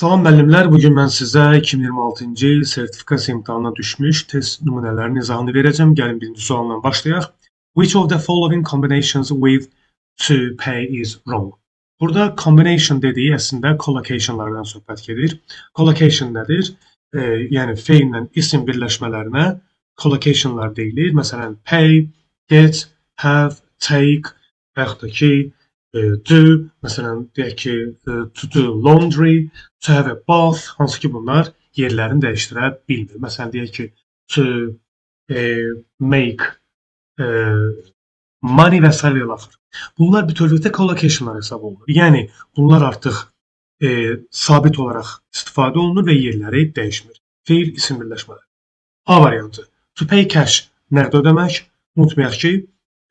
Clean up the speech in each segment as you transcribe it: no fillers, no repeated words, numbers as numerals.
Salam müəllimlər, bugün mən sizə 2026-cı il sertifikasiya imtahanına düşmüş test nümunələrinin izahını verəcəm. Gəlin birinci sualla başlayaq. Which of the following combinations with to pay is wrong? Burada combination dediyi əslində collocationlardan söhbət gedir. Collocation nədir? Yəni feillə isim birləşmələrinə collocationlar deyilir. Məsələn, pay, get, have, take və yaxud da ki, do, məsələn, deyək ki, to do laundry, to have a bath, hansı ki bunlar yerlərini dəyişdirə bilmir. Məsələn, deyək ki, to make money və s. ilə axır. Bunlar bütövlükdə collocationlar hesab olunur. Yəni, bunlar artıq sabit olaraq istifadə olunur və yerləri dəyişmir. Feil isim birləşmələri. A variantı. To pay cash nəqd ödəmək. Unutmayaq ki,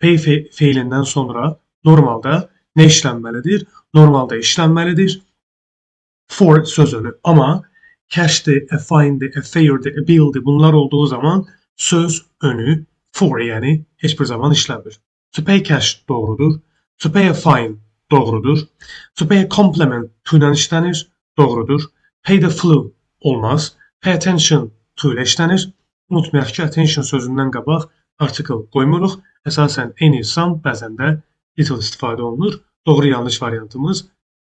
pay feilindən sonra normalda nə işlənməlidir? Normalda işlənməlidir. For sözünü. Amma cash'dir, a fine'dir, a fair'dir, a bill'dir. Bunlar olduğu zaman söz önü for, yəni heç bir zaman işlənmir. To pay cash doğrudur. To pay a fine doğrudur. To pay a compliment to ilə işlənir. Doğrudur. Pay the flu olmaz. Pay attention to ilə işlənir. Unutmayaq ki, attention sözündən qabaq article qoymuruq. Əsasən any, some, bəzən də little istifadə olunur. Doğru yanlış variantımız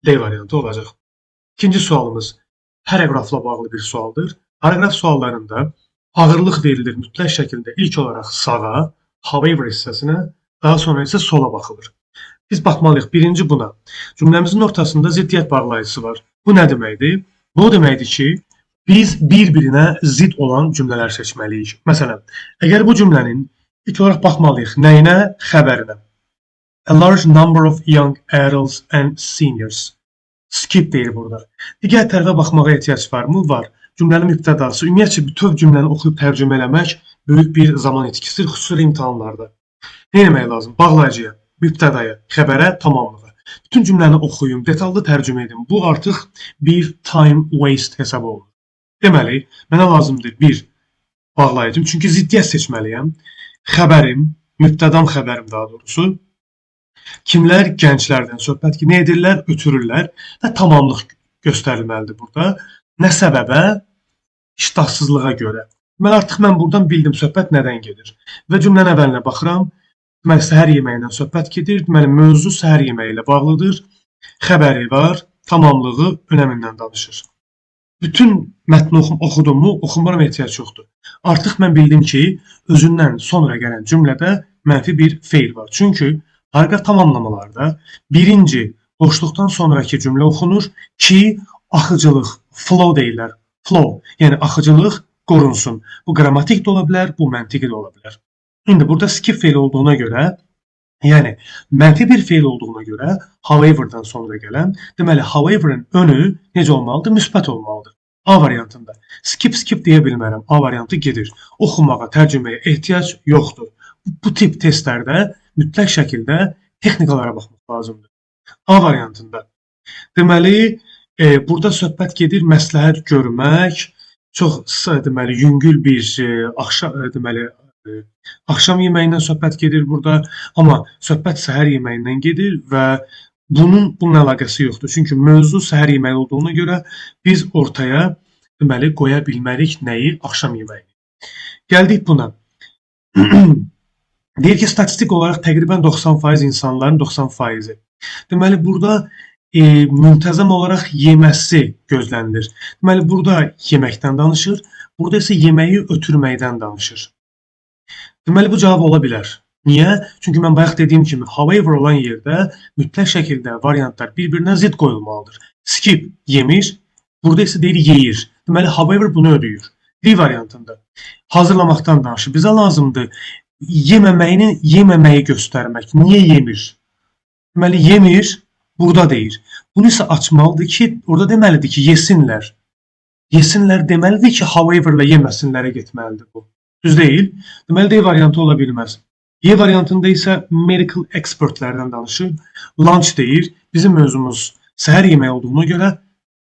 D variantı olacaq. İkinci sualımız paragrafla bağlı bir sualdır. Paragraf suallarında ağırlıq verilir mütləq şəkildə ilk olaraq sağa, however hissəsinə, daha sonra isə sola baxılır. Biz baxmalıyıq birinci buna. Cümləmizin ortasında ziddiyyət bağlayıcısı var. Bu nə deməkdir? Bu deməkdir ki, biz bir-birinə zid olan cümlələr seçməliyik. Məsələn, əgər bu cümlənin ilk olaraq baxmalıyıq nəyinə? Xəbərinə. A large number of young adults and seniors. Skip deyir burada. Digər tərəfə baxmağa ehtiyac varmı? Var. Cümlənin mübtədası. Ümumiyyətcə, bütöv cümləni oxuyub tərcümə eləmək böyük bir zaman etkisidir, xüsusilə imtahanlarda. Nə etmək lazım? Bağlayıcıya, mübtədaya, xəbərə, tamamlığa. Bütün cümləni oxuyun, detallı tərcümə edin. Bu artıq bir time waste hesab olunur. Deməli, mənə lazımdır bir bağlayıcım, çünki ziddiyyət seçməliyəm. Xəbərim, mübtədam xəbərim daha doğrusu. Kimlər? Gənclərdən söhbət ki, nə edirlər? Ötürürlər və tamamlıq göstərilməlidir burada. Nə səbəbə? İştahsızlığa görə. Artıq mən buradan bildim söhbət nədən gedir. Və cümlənin əvvəlinə baxıram. Deməli, səhər yeməyindən söhbət gedir. Deməli, mövzu səhər yeməyi ilə bağlıdır. Xəbəri var, tamamlığı önəmindən danışır. Bütün mətni oxudum mu? Oxumağıma ehtiyac yoxdur. Artıq mən bildim ki, özündən sonra gələn cümlədə mənfi bir feil var. Çünki paragraf tamamlamalarda birinci boşluqdan sonraki cümlə oxunur ki, axıcılıq, flow deyirlər. Flow, yəni axıcılıq qorunsun. Bu qrammatik də ola bilər, bu məntiqi də ola bilər. İndi burada skip feil olduğuna görə, yəni mənfi bir feil olduğuna görə however'dan sonra gələn, deməli however'ın önü necə olmalıdır? Müsbət olmalıdır. A variantında. Skip deyə bilmərəm. A variantı gedir. Oxumağa, tərcüməyə ehtiyac yoxdur. Bu tip testlərdə mütləq şəkildə texnikalara baxmaq lazımdır. A variantında. Deməli, burada söhbət gedir məsləhət görmək, çox deməli yüngül bir axşam yeməyindən söhbət gedir burada, amma söhbət səhər yeməyindən gedir və bunun əlaqəsi yoxdur. Çünki mövzu səhər yeməyi olduğuna görə biz ortaya deməli qoya bilmərik nəyi? Axşam yeməyini. Gəldik buna. Deyir ki, statistik olaraq təqribən 90% insanların 90%. Deməli, burada müntəzəm olaraq yeməsi gözlənilir. Deməli, burada yeməkdən danışır, burada isə yeməyi ötürməkdən danışır. Deməli, bu cavab ola bilər. Niyə? Çünki mən bayaq dediyim kimi, however olan yerdə mütləq şəkildə variantlar bir-birinə zid qoyulmalıdır. Skip, yemir, burada isə deyir, yeyir. Deməli, however bunu ödəyir. D variantında. Hazırlamaqdan danışır. Bizə lazımdır yeməməyi göstərmək. Niyə yemir? Deməli, yemir, burada deyir. Bunu isə açmalıdır ki, orada deməlidir ki, yesinlər. Yesinlər deməlidir ki, however-la yeməsinlərə getməlidir bu. Düz deyil. Deməli, D variantı ola bilməz. Y variantında isə medical expertlərdən danışır. Lunch deyir. Bizim mövzumuz səhər yeməyi olduğuna görə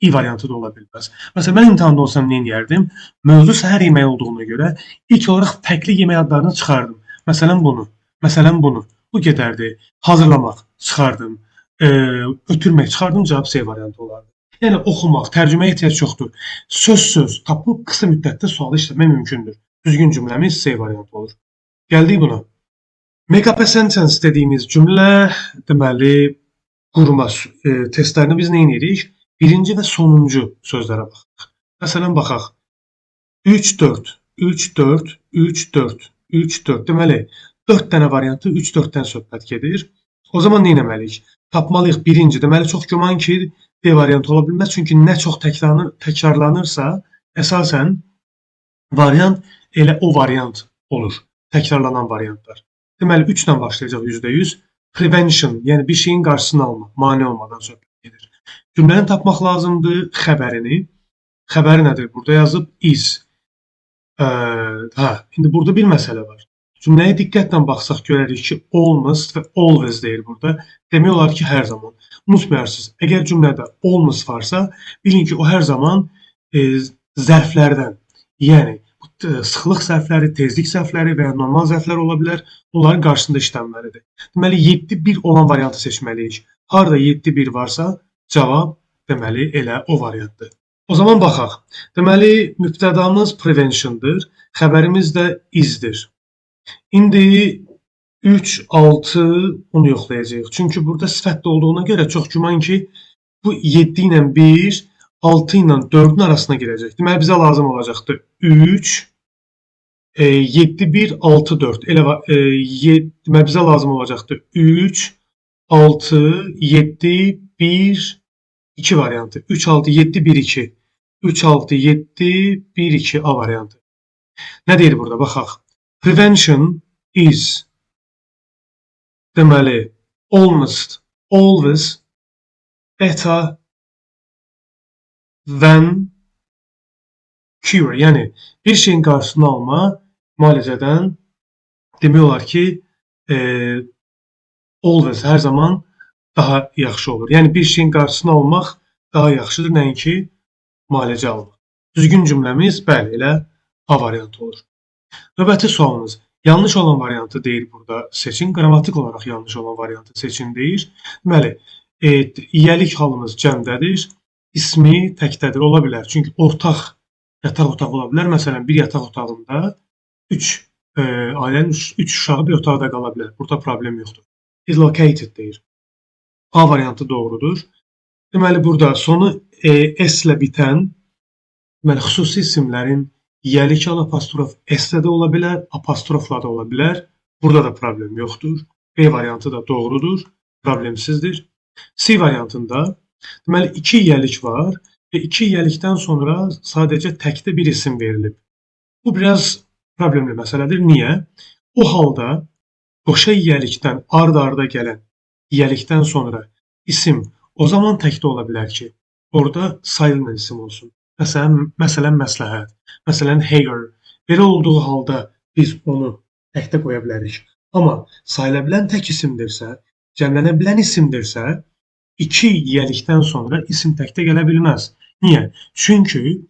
İ variantı da ola bilməz. Məsələn, mən imtahanda olsam nə edərdim? Mövzu səhər yeməyi olduğuna görə ilk olaraq fərqli yemək adlarını çıxardım. Məsələn, bunu. Bu gedərdi. Hazırlamaq çıxardım. Ötürmək çıxardım, cavab C variantı olardı. Yəni oxumaq, tərcüməyə ehtiyac yoxdur. Söz tapıb qısa müddətdə sualı işləmək mümkündür. Düzgün cümləmiz C variantı olur. Gəldik buna. Make up a sentence dediyimiz cümlə deməli qurma testlərini biz nə edirik? Birinci və sonuncu sözlərə baxırıq. Məsələn baxaq. 3-4, 3-4, 3-4, 3-4. Deməli 4 dənə variantı 3-4-dən söhbət gedir. O zaman nə etməliyik? Tapmalıyıq birinci. Deməli çox güman ki D variantı ola bilməz. Çünki nə çox təkrarlanırsa, əsasən variant elə o variant olur. Təkrarlanan variantlar. Deməli 3 ilə başlayacaq %100. Prevention, yəni bir şeyin qarşısını almaq, mane olmadan söhbət gedir. Cümləni tapmaq lazımdır, xəbərini. Xəbəri nədir? Burada yazıb is. İndi burada bir məsələ var. Cümləyə diqqətlə baxsaq görərik ki, almost və always deyir burada. Demək olar ki, hər zaman. Unutmayarsınız, əgər cümlədə almost varsa, bilin ki, o hər zaman zərflərdən, yəni sıxlıq zərfləri, tezlik zərfləri və ya normal zərflər ola bilər, onların qarşısında işlənməlidir. Deməli, 7-1 olan variantı seçməliyik. Harada 7-1 varsa, cavab deməli elə o variantdır. O zaman baxaq. Deməli, mübtədamız prevention'dır, xəbərimiz də is'dir. İndi 3, 6 onu yoxlayacağıq. Çünki burada sifətdə olduğuna görə çox güman ki, bu 7 ilə 1, 6 ilə 4-ün arasına girəcək. Deməli, bizə lazım olacaqdır 3, 7, 1, 6, 4. Deməli, bizə lazım olacaqdır 3, 6, 7, 1, 2 variantı. 3, 6, 7, 1, 2. 3, 6, 7, 1, 2 A variantı. Nə deyir burada? Baxaq. Prevention is deməli almost, always, better than cure. Yəni bir şeyin qarşısını alma müalicədən demək olar ki, always hər zaman daha yaxşı olur. Yəni bir şeyin qarşısını almaq daha yaxşıdır, nəinki müalicə almaq. Düzgün cümləmiz bəli elə A variantı olur. Növbəti sualımız. Yanlış olan variantı deyir burada seçin. Qrammatik olaraq yanlış olan variantı seçin deyir. Deməli, yiyəlik halımız cəmdədir. İsmi təkdədir. Ola bilər. Çünki ortaq yataq otağı ola bilər. Məsələn, bir yataq otağında ailənin 3 uşağı bir otaqda qala bilər. Burada problem yoxdur. Is located deyir. A variantı doğrudur. Deməli, burada sonu S ilə bitən xüsusi isimlərin yiyəlik al apostrof S-də də ola bilər, apostrofla da ola bilər. Burada da problem yoxdur. B variantı da doğrudur, problemsizdir. C variantında deməli 2 yiyəlik var və 2 yiyəlikdən sonra sadəcə təkdə bir isim verilib. Bu biraz problemli məsələdir. Niyə? O halda qoşa yiyəlikdən ard-arda gələn yiyəlikdən sonra isim o zaman təkdə ola bilər ki, orada sayılmayan isim olsun. Məsələn, məsləhət, məsələn, hair. Belə olduğu halda biz onu təkdə qoya bilərik. Amma sayıla bilən tək isimdirsə, cəmlənə bilən isimdirsə, 2 yiyəlikdən sonra isim təkdə gələ bilməz. Niyə? Çünki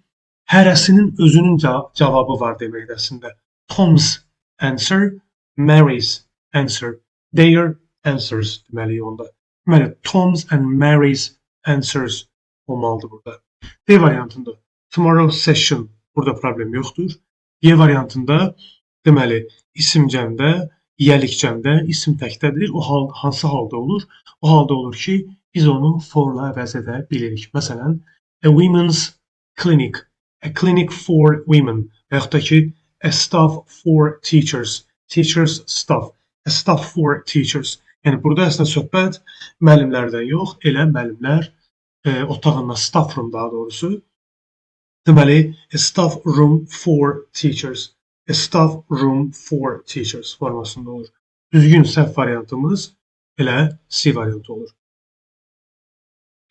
hərəsinin özünün cavabı var deməkdəsində. Tom's answer, Mary's answer, their answers deməliyik onda. Deməli, Tom's and Mary's answers olmalıdır burada. D variantında tomorrow session burada problem yoxdur. Y variantında deməli isim cəmdə, yiyəlik cəmdə, isim təkdədir. O hansı halda olur? O halda olur ki, biz onu for-la əvəz edə bilirik. Məsələn, a women's clinic, a clinic for women və yaxud da ki, a staff for teachers, teachers staff, a staff for teachers. Yəni burada əslində söhbət müəllimlərdən yox, elə müəllimlər otağında staff room daha doğrusu. Deməli, a staff room for teachers. A staff room for teachers formasında olur. Düzgün səhv variantımız elə C variantı olur.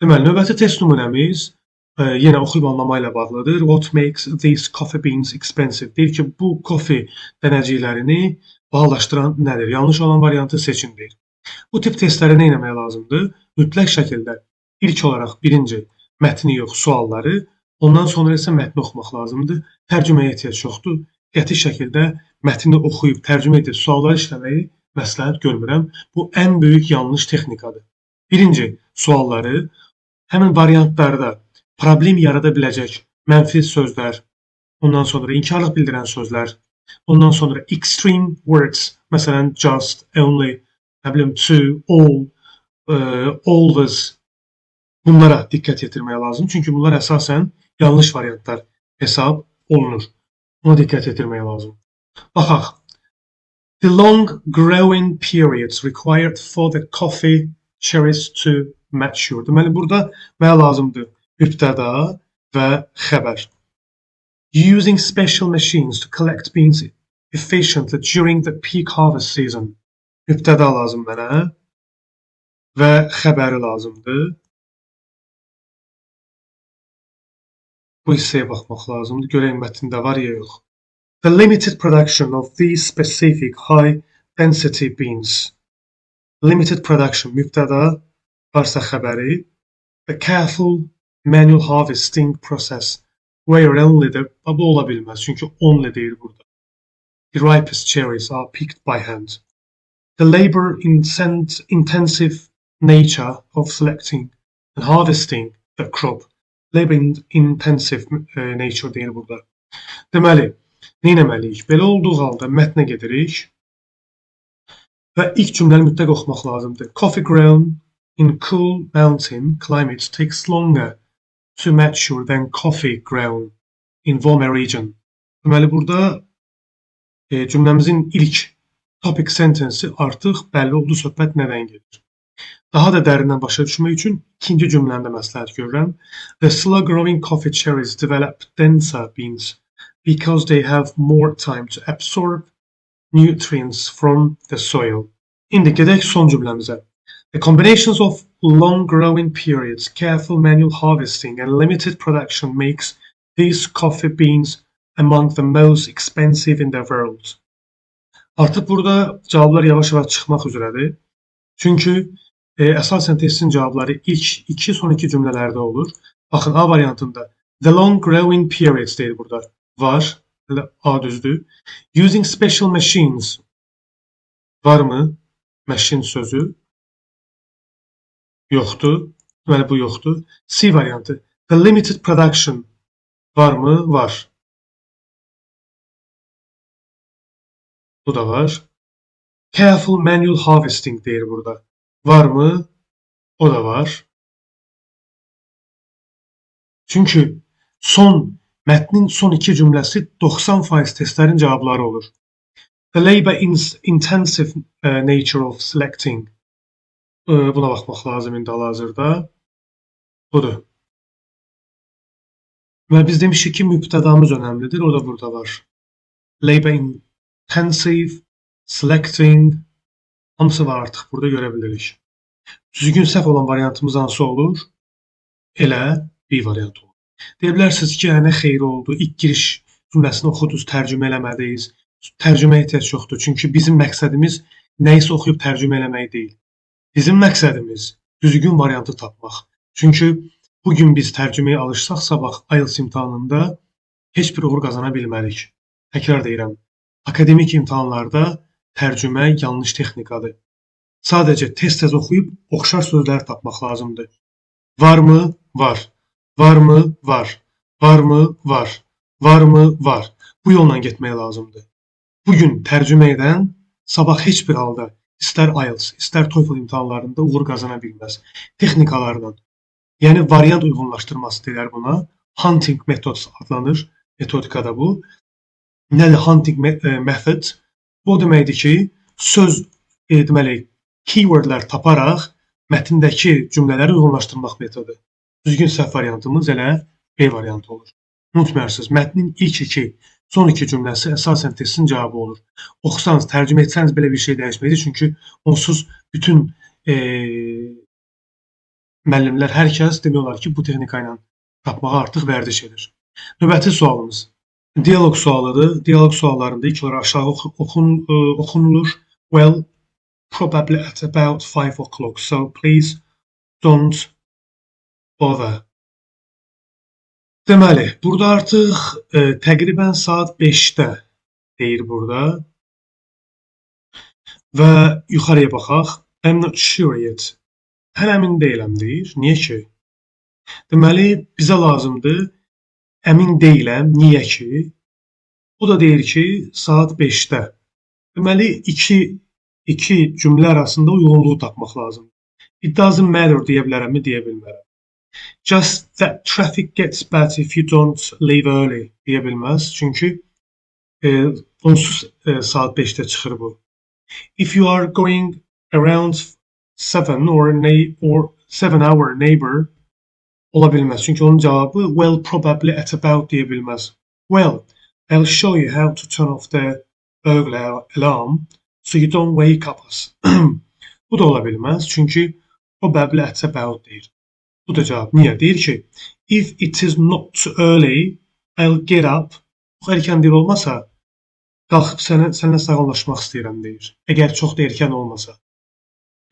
Deməli, növbəti test nümunəmiz yenə oxuyub anlama ilə bağlıdır. What makes these coffee beans expensive? Deyir ki, bu kofe dənəciklərini bahalaşdıran nədir? Yanlış olan variantı seçin deyir. Bu tip testləri nə etmək lazımdır? Mütləq şəkildə İlk olaraq birinci mətni yox, sualları, ondan sonra isə mətni oxumaq lazımdır. Tərcüməyə ehtiyac yoxdur. Qəti şəkildə mətni oxuyub, tərcümə edib sualları işləməyi məsləhət görmürəm. Bu ən böyük yanlış texnikadır. Birinci sualları həmin variantlarda problem yarada biləcək mənfi sözlər, ondan sonra inkarlıq bildirən sözlər, ondan sonra extreme words, məsələn just, only, nə bilim to, all, always, bunlara diqqət yetirmək lazım. Çünki bunlar əsasən yanlış variantlar hesab olunur. Buna diqqət yetirmək lazım. Baxaq. The long growing periods required for the coffee cherries to mature. Deməli, burada mənə lazımdır mübtəda və xəbər. Using special machines to collect beans efficiently during the peak harvest season. Mübtəda lazım mənə və xəbəri lazımdır. Bu hissəyə baxmaq lazımdır. Görək mətndə var ya yox. The limited production of these specific high density beans. Limited production mübtəda, varsa xəbəri. The careful manual harvesting process where only the, bu ola bilməz çünki only deyir burada. The ripest cherries are picked by hand. The labor intensive nature of selecting and harvesting the crop. Labor intensive nature deyir burada. Deməli, nə etməliyik? Belə olduğu halda mətnə gedirik və ilk cümləni mütləq oxumaq lazımdır. Coffee grown in cool mountain climates takes longer to mature than coffee grown in warmer region. Deməli, burada cümləmizin ilk topic sentence'i artıq bəlli oldu, söhbət nədən gedir. Daha da dərindən başa düşmək üçün ikinci cümləndə məsləhət görürəm. The slow-growing coffee cherries develop denser beans because they have more time to absorb nutrients from the soil. İndi gedək son cümləmizə. The combinations of long growing periods, careful manual harvesting and limited production makes these coffee beans among the most expensive in the world. Artıq burada cavablar yavaş-yavaş çıxmaq üzrədir. Çünki əsasən testin cavabları ilk iki, son iki cümlələrdə olur. Baxın, A variantında the long growing periods deyil burada. Var. A düzdür. Using special machines varmı? Machine sözü yoxdur. Deməli, bu yoxdur. C variantı. The limited production varmı? Var. Bu da var. Careful manual harvesting deyir burada. Varmı? O da var. Çünki mətnin son iki cümləsi 90% testlərin cavabları olur. The labor intensive nature of selecting. Buna baxmaq lazım indi hal-hazırda. Budur. Və biz demişik ki, mübtədamız önəmlidir. O da burada var. Labor intensive, selecting, hamısı var artıq burada görə bilirik. Düzgün səhv olan variantımız hansı olur? Elə B variantı olur. Deyə bilərsiniz ki, nə xeyri oldu, ilk giriş cümləsini oxudunuz, tərcümə eləmədiniz. Tərcümə ehtiyac yoxdur. Çünki bizim məqsədimiz nəyisə oxuyub tərcümə eləmək deyil. Bizim məqsədimiz düzgün variantı tapmaq. Çünki bugün biz tərcüməyə alışsaq, sabah IELTS imtahanında heç bir uğur qazana bilmərik. Təkrar deyirəm, akademik imtahanlarda tərcümə yanlış texnikadır. Sadəcə tez-tez oxuyub oxşar sözləri tapmaq lazımdır. Varmı? Var. Varmı? Var. Varmı? Var. Varmı? Var. Bu yolla getmək lazımdır. Bugün tərcümə edən sabah heç bir halda istər IELTS, istər TOEFL imtahanlarında uğur qazana bilməz. Texnikalardan, yəni variant uyğunlaşdırması deyilər buna. Hunting metod adlanır. Metodikada bu. Nədir hunting method? Bu deməkdir ki, söz deməli, keywordlər taparaq mətndəki cümlələri uyğunlaşdırmaq metodu. Düzgün səhv variantımız elə B variantı olur. Unutmayırsınız, mətnin ilk iki, son iki cümləsi əsasən testin cavabı olur. Oxusanız, tərcümə etsəniz belə bir şey dəyişməkdir. Çünki onsuz bütün müəllimlər, hər kəs demək olar ki, bu texnika ilə tapmağa artıq vərdiş edir. Növbəti sualımız dialoq sualıdır. Dialoq suallarında ilk olaraq aşağı oxunulur. Well, probably at about 5 o'clock, so please don't bother. Deməli, burada artıq təqribən saat 5-də deyir burada. Və yuxarıya baxaq. I'm not sure yet. Hələ əmin deyiləm deyir. Niyə ki? Deməli, bizə lazımdır. Əmin deyiləm, niyə ki? Bu da deyir ki, saat 5-də. Deməli, iki cümlə arasında uyğunluğu tapmaq lazımdır. It doesn't matter deyə bilərəmmi, deyə bilmərəm. Just that traffic gets bad if you don't leave early deyə bilməz. Çünki onsuz saat 5-də çıxır bu. If you are going around 7 or 7-hour neighbor ola bilməz. Çünki onun cavabı well probably at about deyə bilməz. Well, I'll show you how to turn off the burglar alarm so you don't wake up us. Bu da ola bilməz. Çünki probably at about deyir. Bu da cavab. Niyə? Deyir ki, if it is not too early, I'll get up. Bu erkən deyil olmasa, qalxıb sənlə sağollaşmaq istəyirəm deyir. Əgər çox da erkən olmasa.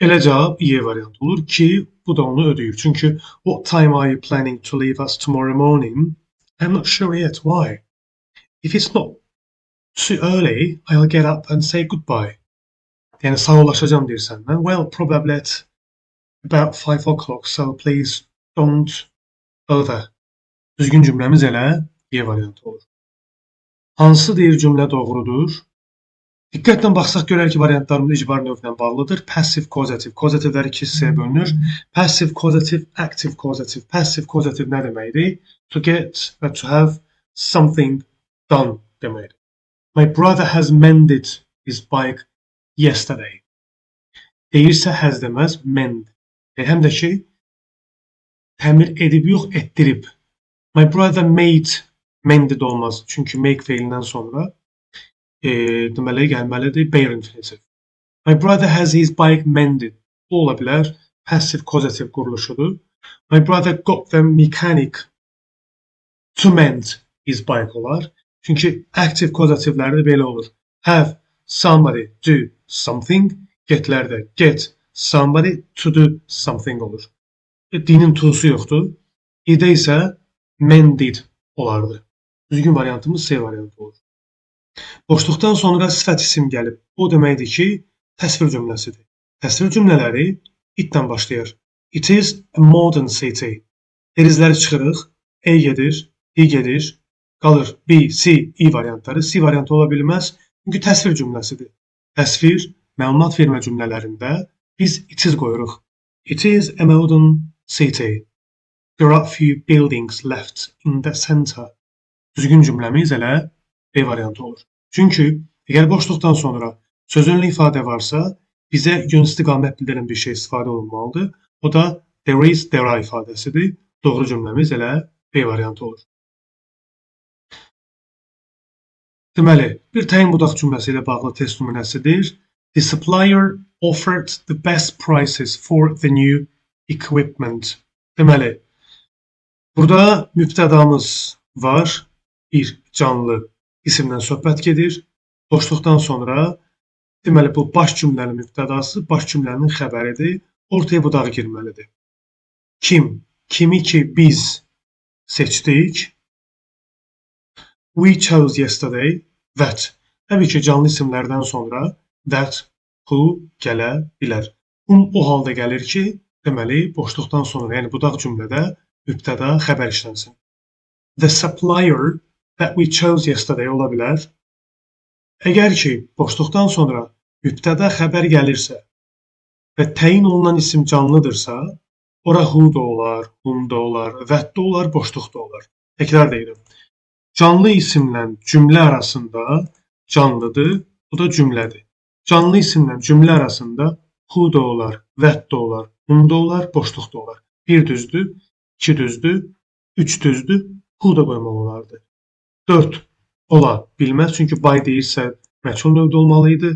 Elə cavab Y variantı olur ki, bu da onu ödəyir. Çünki what time are you planning to leave us tomorrow morning? I'm not sure yet. Why? If it's not too early, I'll get up and say goodbye. Yəni sağollaşacağam deyir səndən. Well, probably at about 5 o'clock, so please don't bother. Düzgün cümləmiz elə Y variantı olur. Hansı deyir cümlə doğrudur? Diqqətlə baxsaq görək ki, variantlarımız icbar növlə bağlıdır. Passive, causative. Causativlər iki hissəyə bölünür. Passive, causative, active, causative. Passive, causative nə deməkdir? To get və to have something done deməkdir. My brother has mended his bike yesterday. Deyirsə has deməz, mend. Həm də ki, təmir edib yox, etdirib. My brother mended olmaz. Çünki make feilindən sonra deməli gəlməlidir bare infinitive. My brother has his bike mended. Bu ola bilər. Passive causative quruluşudur. My brother got the mechanic to mend his bike olar. Çünki active causativlərdə belə olur. Have somebody do something. Getlərdə get somebody to do something olur. Dinin to'su yoxdur. İdə isə mended olardı. Düzgün variantımız C variantı olur. Boşluqdan sonra sifət isim gəlib. O deməkdir ki, təsvir cümləsidir. Təsvir cümlələri itdən başlayır. It is a modern city. Derizləri çıxırıq. A gedir, D gedir. Qalır B, C, E variantları. C variantı ola bilməz. Çünki təsvir cümləsidir. Təsvir, məlumat vermə cümlələrində biz it is qoyuruq. It is a modern city. There are few buildings left in the center. Düzgün cümləmiz elə B variantı olur. Çünki əgər boşluqdan sonra sözünlü ifadə varsa, bizə yön istiqamət bildirən bir şey istifadə olunmalıdır. O da there is, there are ifadəsidir. Doğru cümləmiz elə B variantı olur. Deməli, bir təyin budaq cümləsi ilə bağlı test nümunəsidir. The supplier offered the best prices for the new equipment. Deməli, burada mübtədamız var. Bir canlı isimdən söhbət gedir. Boşluqdan sonra deməli bu baş cümlənin mübtədası, baş cümlənin xəbəridir. Ortaya budaq girməlidir. Kim? Kimi ki biz seçdik. We chose yesterday. That. Təbii ki, canlı isimlərdən sonra that, who gələ bilər. O halda gəlir ki, deməli boşluqdan sonra, yəni budaq cümlədə mübtəda xəbər işlənsin. The supplier that we chose yesterday ola bilər. Əgər ki, boşluqdan sonra mübtəda xəbər gəlirsə və təyin olunan isim canlıdırsa, ora who da olar, whom da olar, that da olar, boşluq da olar. Təkrar deyirəm. Canlı isimlə cümlə arasında canlıdır, bu da cümlədir. Canlı isimlə cümlə arasında who da olar, that da olar, whom da olar, boşluq da olar. Bir düzdür, iki düzdür, üç düzdür, who da qoymaq olardı. 4 ola bilməz, çünki by deyirsə məchul növdə olmalıydı.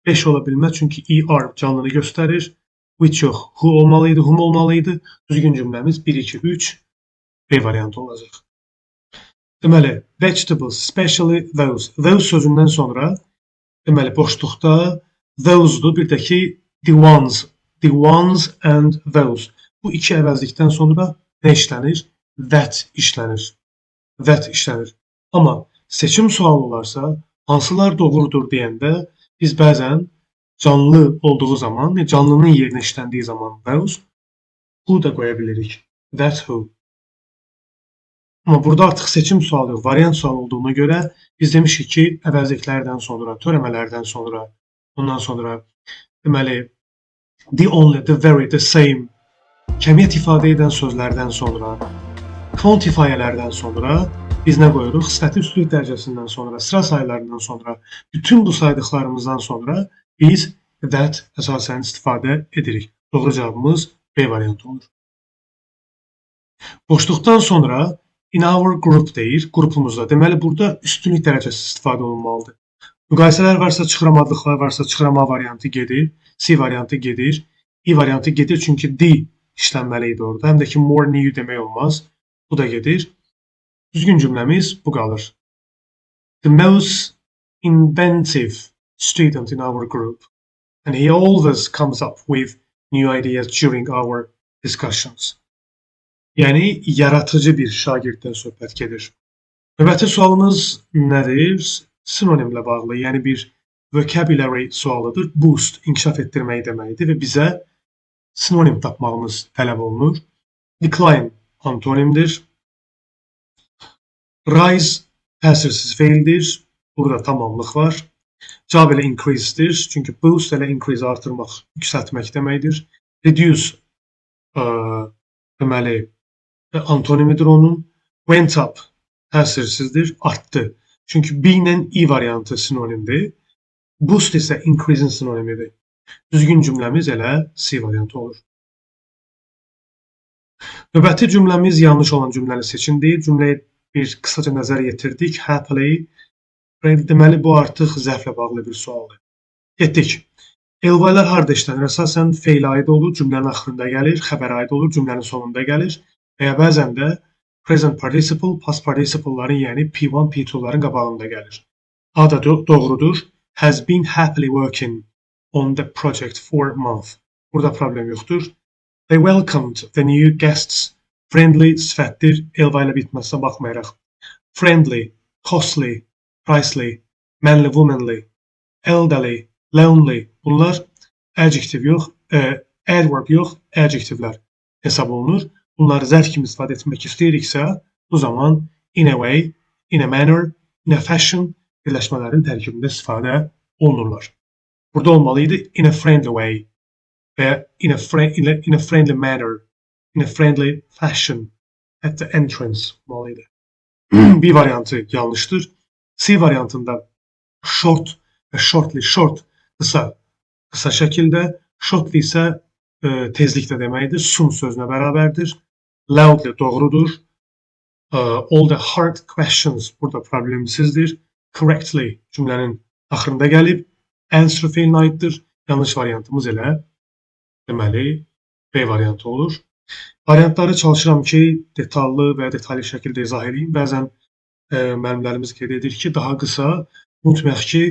5 ola bilməz, çünki er canlını göstərir. Which yox, who olmalıydı, whom olmalıydı. Düzgün cümləmiz 1, 2, 3 B variantı olacaq. Deməli, vegetables, especially those. Those sözündən sonra deməli boşluqda those'dur, bir də ki the ones. The ones and those. Bu iki əvəzlikdən sonra nə işlənir? That işlənir. That işlənir. Amma seçim sualı olarsa, hansılar doğrudur deyəndə biz bəzən canlı olduğu zaman, canlının yerinə işləndiyi zaman those, who da qoya bilirik. That who. Amma burada artıq seçim sualı yox, variant sualı olduğuna görə biz demişik ki, əvəzliklərdən sonra, törəmələrdən sonra, ondan sonra deməli the only, the very, the same kəmiyyət ifadə edən sözlərdən sonra, quantifierlərdən sonra biz nə qoyuruq? Sifəti üstünlük dərəcəsindən sonra, sıra sayılarından sonra, bütün bu saydıqlarımızdan sonra biz that əsasən istifadə edirik. Doğru cavabımız B variantı olur. Boşluqdan sonra in our group deyir, qrupumuzda. Deməli, burada üstünlük dərəcəsi istifadə olunmalıdır. Müqayisələr varsa, çıxıramadıqlar varsa, çıxırama variantı gedir, C variantı gedir, E variantı gedir, çünki D işlənməli idi orada. Həm də ki, more new demək olmaz. Bu da gedir. Düzgün cümləmiz bu qalır. The most inventive student in our group, and he always comes up with new ideas during our discussions. Yəni, yaratıcı bir şagirddən söhbət gedir. Növbəti sualımız nədir? Sinonimlə bağlı, yəni bir vocabulary sualıdır. Boost, inkişaf etdirmək deməkdir və bizə sinonim tapmağımız tələb olunur. Decline antonimdir. Rise təsirsiz feildir. Burada tamamlıq var. Cavab elə increase'dir. Çünki boost elə increase artırmaq, yüksəltmək deməkdir. Reduce deməli antonimidir onun. Went up təsirsizdir, artdı. Çünki B ilə E variantı sinonimdir. Boost isə increase'in sinonimidir. Düzgün cümləmiz elə C variantı olur. Növbəti cümləmiz yanlış olan cümləni seçin deyil. Cümləyə bir qısaca nəzər yetirdik. Happily. Deməli, bu artıq zərflə bağlı bir sualdır. Getdik. Elvaylar harada işlənir? Əsasən feylə aid olur, cümlənin axırında gəlir, xəbərə aid olur, cümlənin sonunda gəlir. Və ya bəzən də present participle, past participle'ların, yəni P1, P2'ların qabağında gəlir. A da doğrudur. Has been happily working on the project for a month. Burada problem yoxdur. They welcomed the new guests. Friendly sifətdir. Elva ilə bitməsinə baxmayaraq. Friendly, costly, pricely, manly, womanly, elderly, lonely. Bunlar adjective yox, adverb yox, adjectivelər hesab olunur. Bunları zərf kimi istifadə etmək istəyiriksə, bu zaman in a way, in a manner, in a fashion birləşmələrin tərkibində istifadə olunurlar. Burada olmalı idi in a friendly way və in a friendly manner, in a friendly fashion at the entrance olmalı idi. B variantı yanlışdır. C variantında short və shortly, short qısa şəkildə, shortly isə tezliklə deməkdir. Soon sözünə bərabərdir. Loudly doğrudur. All the hard questions burada problemsizdir. Correctly cümlənin axırında gəlib. Answer feilinə aiddir. Yanlış variantımız elə deməli B variantı olur. Variantları çalışıram ki, detallı və detallı şəkildə izah edeyim. Bəzən müəllimlərimiz qeyd edir ki, daha qısa. Unutmayaq ki,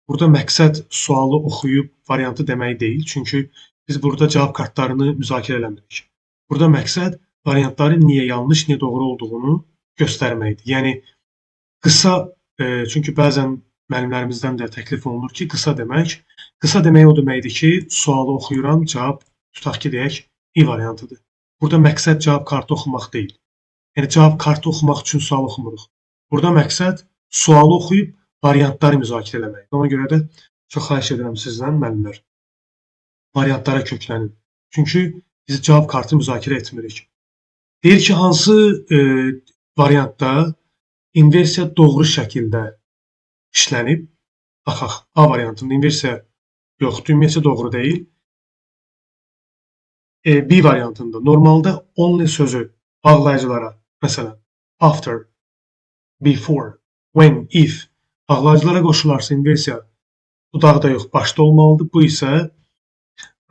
burada məqsəd sualı oxuyub variantı demək deyil. Çünki biz burada cavab kartlarını müzakirə eləmirik. Burada məqsəd variantların niyə yanlış, niyə doğru olduğunu göstərməkdir. Yəni, qısa, çünki bəzən müəllimlərimizdən də təklif olunur ki, qısa demək o deməkdir ki, sualı oxuyuram, cavab tutaq ki, deyək, E variantıdır. Burada məqsəd cavab kartı oxumaq deyil. Yəni, cavab kartı oxumaq üçün sual oxumuruq. Burada məqsəd sualı oxuyub variantları müzakirə eləmək. Ona görə də çox xahiş edirəm sizdən, müəllimlər, variantlara köklənin. Çünki biz cavab kartı müzakirə etmirik. Deyir ki, hansı variantda inversiya doğru şəkildə işlənib? Baxaq, A variantında inversiya yoxdur, ümumiyyətlə doğru deyil. B variantında normalda only sözü bağlayıcılara, məsələn, after, before, when, if bağlayıcılara qoşularsa inversiya budaqda yox, başda olmalıdır. Bu isə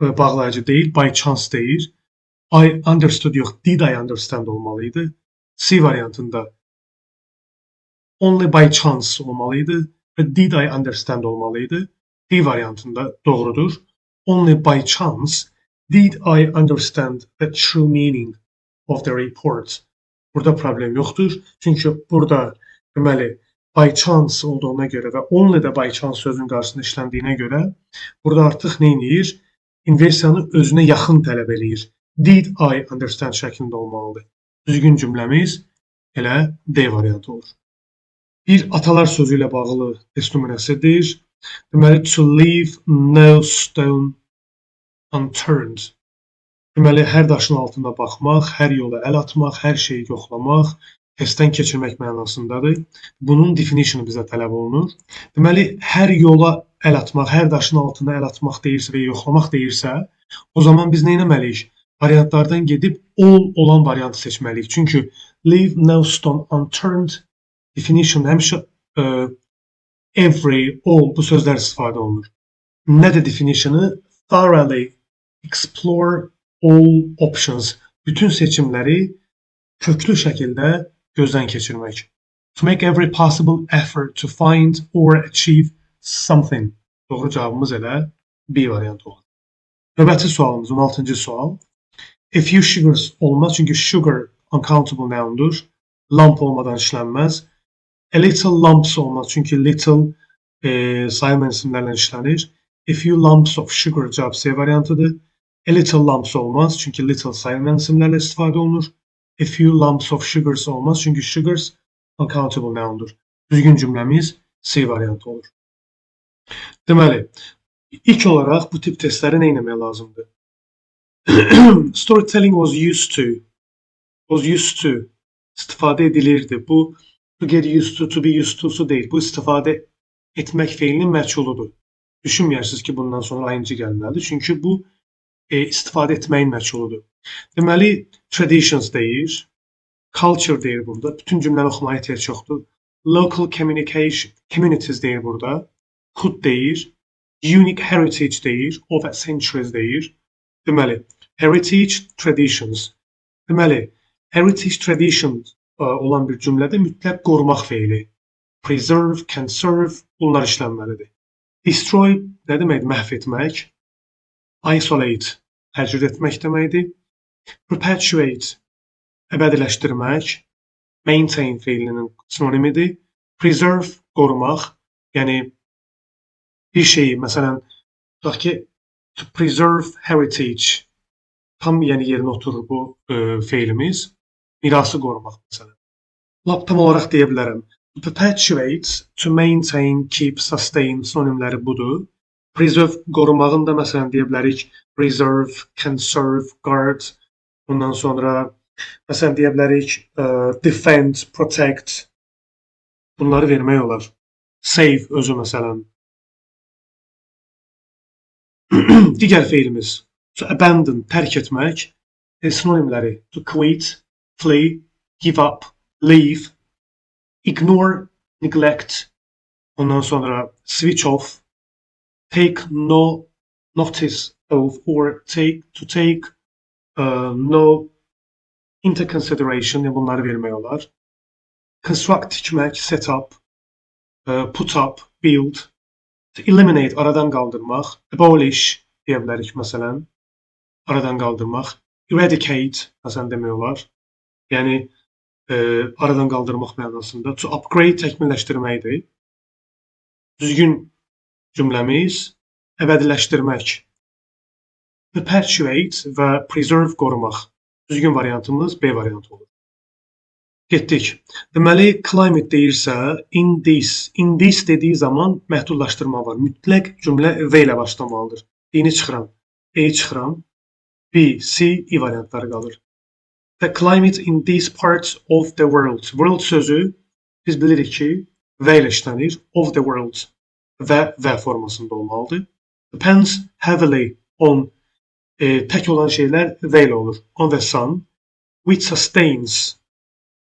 bağlayıcı deyil, by chance deyir. I understood yox, did I understand olmalıydı. C variantında only by chance olmalıydı və did I understand olmalıydı. D variantında doğrudur. Only by chance did I understand the true meaning of the report. Burada problem yoxdur. Çünki burada deməli by chance olduğuna görə və only də by chance sözünün qarşısında işləndiyinə görə burada artıq nə edir? İnversiyanı özünə yaxın tələb eləyir. Did I understand şəklində olmalıdır. Düzgün cümləmiz elə D variantı olur. Bir atalar sözü ilə bağlı test nümunəsidir. Deməli, to leave no stone unturned. Deməli, hər daşın altında baxmaq, hər yola əl atmaq, hər şeyi yoxlamaq, testdən keçirmək mənasındadır. Bunun definitionu bizə tələb olunur. Deməli, hər yola əl atmaq, hər daşın altına əl atmaq deyirsə və yoxlamaq deyirsə, o zaman biz nə etməliyik? Variantlardan gedib all olan variantı seçməliyik. Çünki leave no stone unturned definition həmişə every, all bu sözlər istifadə olunur. Nədir definitionu? Thoroughly explore all options. Bütün seçimləri köklü şəkildə gözdən keçirmək. To make every possible effort to find or achieve something. Doğru cavabımız elə B variantı olur. Növbəti sualımız 16-cı sual. A few sugars olmaz çünki sugar uncountable noundur. Lump olmadan işlənməz. A little lumps olmaz çünki little sayılmayan isimlərlə işlənir. A few lumps of sugar cavab C variantıdır. A little lumps olmaz çünki little sayılmayan isimlərlə istifadə olunur. A few lumps of sugars olmaz çünki sugars uncountable noundur. Düzgün cümləmiz C variantı olur. Deməli, ilk olaraq bu tip testləri nə etmək lazımdır? Storytelling was used to istifadə edilirdi. Bu to get used to be used to'su deyil. Bu istifadə etmək feilinin məchuludur. Düşünməyərsiniz ki, bundan sonra ing gəlməlidir. Çünki bu istifadə etməyin məchuludur. Deməli, traditions deyir, culture deyir burada. Bütün cümləni oxumaya ehtiyac yoxdur. Local communities deyir burada. Could deyir. Unique heritage deyir. Over centuries deyir. Deməli, heritage traditions. Deməli, heritage traditions olan bir cümlədə mütləq qorumaq feili. Preserve, conserve bunlar işlənməlidir. Destroy nə deməkdir? Məhv etmək. Isolate təcrid etmək deməkdir. Perpetuate əbədiləşdirmək. Maintain feilinin sinonimidir. Preserve qorumaq. Yəni bir şeyi, məsələn, tutaq ki, to preserve heritage tam yəni yerinə oturur bu feilimiz. Mirası qorumaq məsələn. Lap tam olaraq deyə bilərəm. To perpetuate, to maintain, keep, sustain sinonimləri budur. Preserve qorumağın da məsələn deyə bilərik preserve, conserve, guard. Ondan sonra məsələn deyə bilərik defend, protect. Bunları vermək olar. Save özü məsələn. Digər feilimiz to abandon, tərk etmək. Sinonimləri to quit, flee, give up, leave, ignore, neglect. Ondan sonra switch off, take no notice of or to take no into consideration. Bunları vermək olar. Construct, tikmək, set up, put up, build. To eliminate, aradan qaldırmaq. Abolish deyə bilərik məsələn. Aradan qaldırmaq. Eradicate, məsələn demək olar. Yəni, aradan qaldırmaq mənasında. To upgrade, təkmilləşdirməkdir. Düzgün cümləmiz əbədiləşdirmək. Perpetuate və preserve qorumaq. Düzgün variantımız B variantı olur. Getdik. Deməli, climate deyirsə, in this dediyi zaman məhdudlaşdırma var. Mütləq cümlə V ilə başlamalıdır. D-ni çıxıram, E çıxıram, B, C, E variantları qalır. The climate in these parts of the world. World sözü biz bilirik ki, V ilə işlənir. Of the world və formasında olmalıdır. Depends heavily on tək olan şeylər V ilə olur. On the sun, which sustains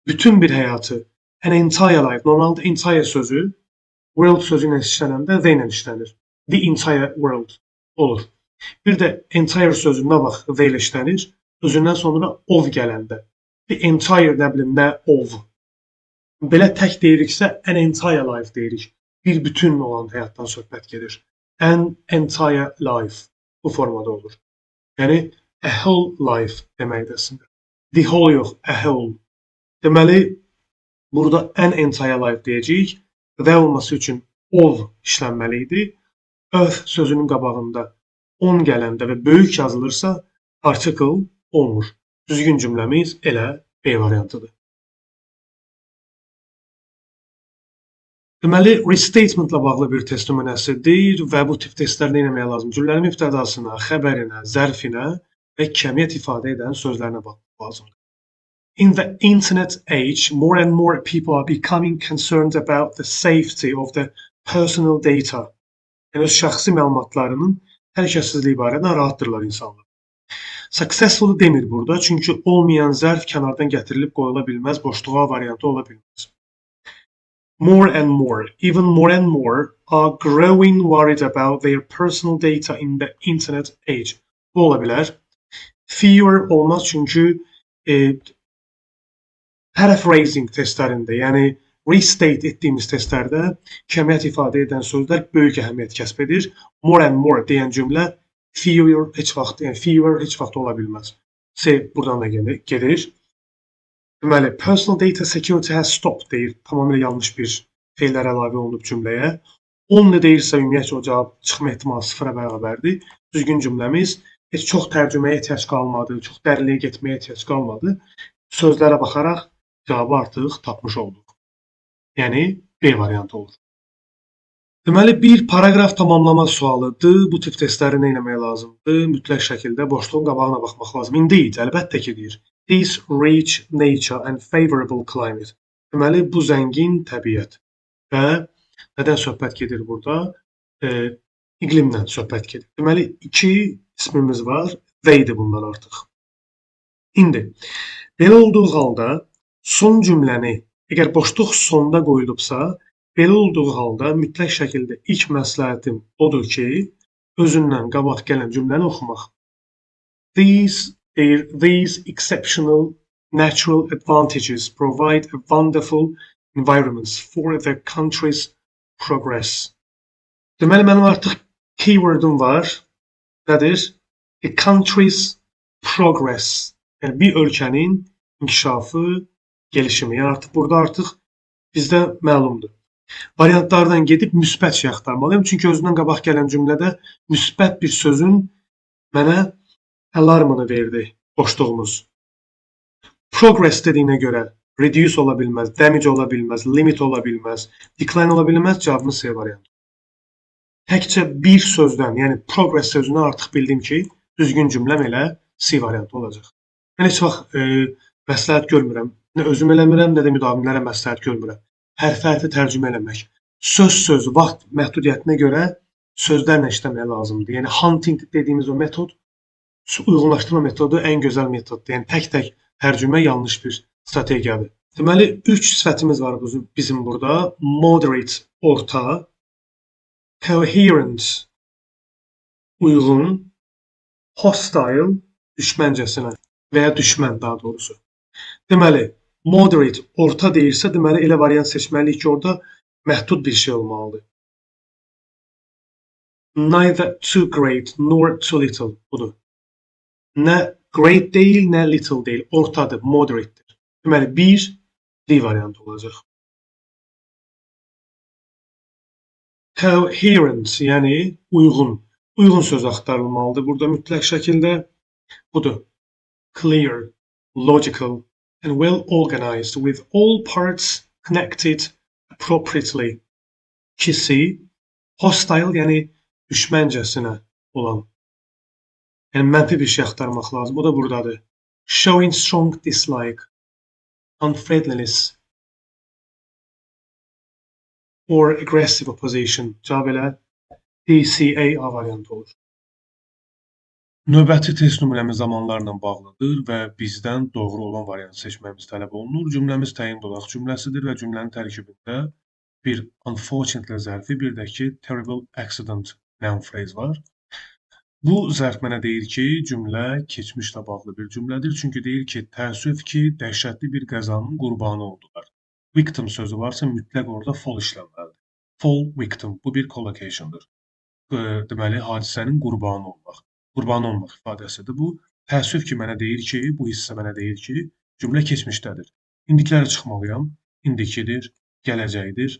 bütün bir həyatı, an entire life. Normalde entire sözü world sözü ilə işlənəndə V ilə işlənir. The entire world olur. Bir də entire sözü nə vaxt V ilə işlənir? Özündən sonra of gələndə. The entire nə bilim nə of. Belə tək deyiriksə an entire life deyirik. Bir bütün olan həyatdan söhbət gedir. An entire life bu formada olur. Yəni a whole life deməkdir əslində. The whole yox, a whole. Deməli, burada an entire life deyəcəyik. Və olması üçün of işlənməli idi. Of sözünün qabağında on gələndə və böyük yazılırsa article olmur. Düzgün cümləmiz elə B variantıdır. Deməli, restatement-la bağlı bir test nümunəsidir və bu tip testlər nə etmək lazım? Cümlənin mübtədasına, xəbərinə, zərfinə və kəmiyyət ifadə edən sözlərinə baxmaq lazımdır. In the internet age, more and more people are becoming concerned about the safety of the personal data. Yəni, öz şəxsi məlumatlarının təhlükəsizliyi barədə narahatdırlar insanlar. Successful demir burada, çünki olmayan zərf kənardan gətirilib qoyula bilməz, boşluğa variantı ola bilməz. More and more, even more and more are growing worried about their personal data in the internet age. Bu ola bilər. Fewer olmaz çünki paraphrasing testlərində, yəni restate etdiyimiz testlərdə kəmiyyət ifadə edən sözlər böyük əhəmiyyət kəsb edir. More and more deyən cümlə fewer heç vaxt ola bilməz. C buradan da gedir. Deməli, personal data security has stopped deyir. Tamamilə yanlış bir feillər əlavə olunub cümləyə. Only deyirsə, ümumiyyətcə o cavab çıxma ehtimalı sıfıra bərabərdir. Düzgün cümləmiz heç çox tərcüməyə ehtiyac qalmadı, çox dərinliyə getməyə ehtiyac qalmadı. Sözlərə baxaraq cavabı artıq tapmış olduq. Yəni, B variantı olur. Deməli, bir paraqraf tamamlama sualıdır. Bu tip testləri nə etmək lazımdır? Mütləq şəkildə boşluğun qabağına baxmaq lazım. Indeed, əlbəttə ki, deyir. This rich nature and favorable climate. Deməli, bu zəngin təbiət və nədən söhbət gedir burada? İqlimdən söhbət gedir. Deməli, iki ismimiz var. They'dir bunlar artıq. İndi, belə olduğu halda son cümləni, əgər boşluq sonda qoyulubsa, belə olduğu halda mütləq şəkildə ilk məsləhətim odur ki, özündən qabaq gələn cümləni oxumaq. These exceptional natural advantages provide a wonderful environments for the country's progress. Deməli, mənim artıq keywordum var. Nədir? A country's progress. Yəni, bir ölkənin inkişafı, gelişimi. Yəni, burada bizdə məlumdur. Variantlardan gedib müsbət şey axtarmalıyım. Çünki özündən qabaq gələn cümlədə müsbət bir sözün mənə alarmını verdi boşluğumuz. Progress dediyinə görə reduce ola bilməz, damage ola bilməz, limit ola bilməz, decline ola bilməz, cavabımız C variantı. Təkcə bir sözdən, yəni progress sözünü artıq bildim ki, düzgün cümləm elə C variantı olacaq. Mən heç vaxt məsləhət görmürəm. Nə özüm eləmirəm, nə də müdavimlərə məsləhət görmürəm. Hərf-hərfi tərcümə eləmək. Söz, vaxt məhdudiyyətinə görə sözlərlə işləmək lazımdır. Yəni hunting dediyimiz o metod, uyğunlaşdırma metodu ən gözəl metoddur. Yəni tək-tək tərcümə yanlış bir strategiyadır. Deməli, 3 sifətimiz var bizim burada. Moderate, orta, coherent, uyğun, hostile, düşməncəsinə və ya düşmən daha doğrusu. Deməli, moderate, orta deyirsə, deməli elə variant seçməliyik ki, orada məhdud bir şey olmalıdır. Neither too great nor too little budur. Nə great deyil, nə little deyil. Ortadır, moderate'dir. Deməli, 1 D variantı olacaq. Coherent, yəni uyğun. Uyğun söz axtarılmalıdır. Burada mütləq şəkildə budur. Clear, logical and well organized with all parts connected appropriately. 2C, hostile, yəni düşməncəsinə olan. Yəni, mənfi bir şey axtarmaq lazım. O da buradadır. Showing strong dislike, unfriendliness or aggressive opposition. Cavab elə DCA A variantı olur. Növbəti test nümunəmiz zamanlarla bağlıdır və bizdən doğru olan variantı seçməyimiz tələb olunur. Cümləmiz təyin dolaq cümləsidir və cümlənin tərkibində bir unfortunately zərfi, bir də ki, terrible accident noun phrase var. Bu zərf mənə deyir ki, cümlə keçmişlə bağlı bir cümlədir. Çünki deyir ki, təəssüf ki, dəhşətli bir qəzanın qurbanı oldular. Victim sözü varsa mütləq orada fall işlənməlidir. Fall victim, bu bir collocationdur. Deməli, hadisənin qurbanı olmaq ifadəsidir. Bu, təəssüf ki, mənə deyir ki, bu hissə mənə deyir ki, cümlə keçmişdədir. İndikləri çıxmalıyam. İndikidir, gələcəkdir.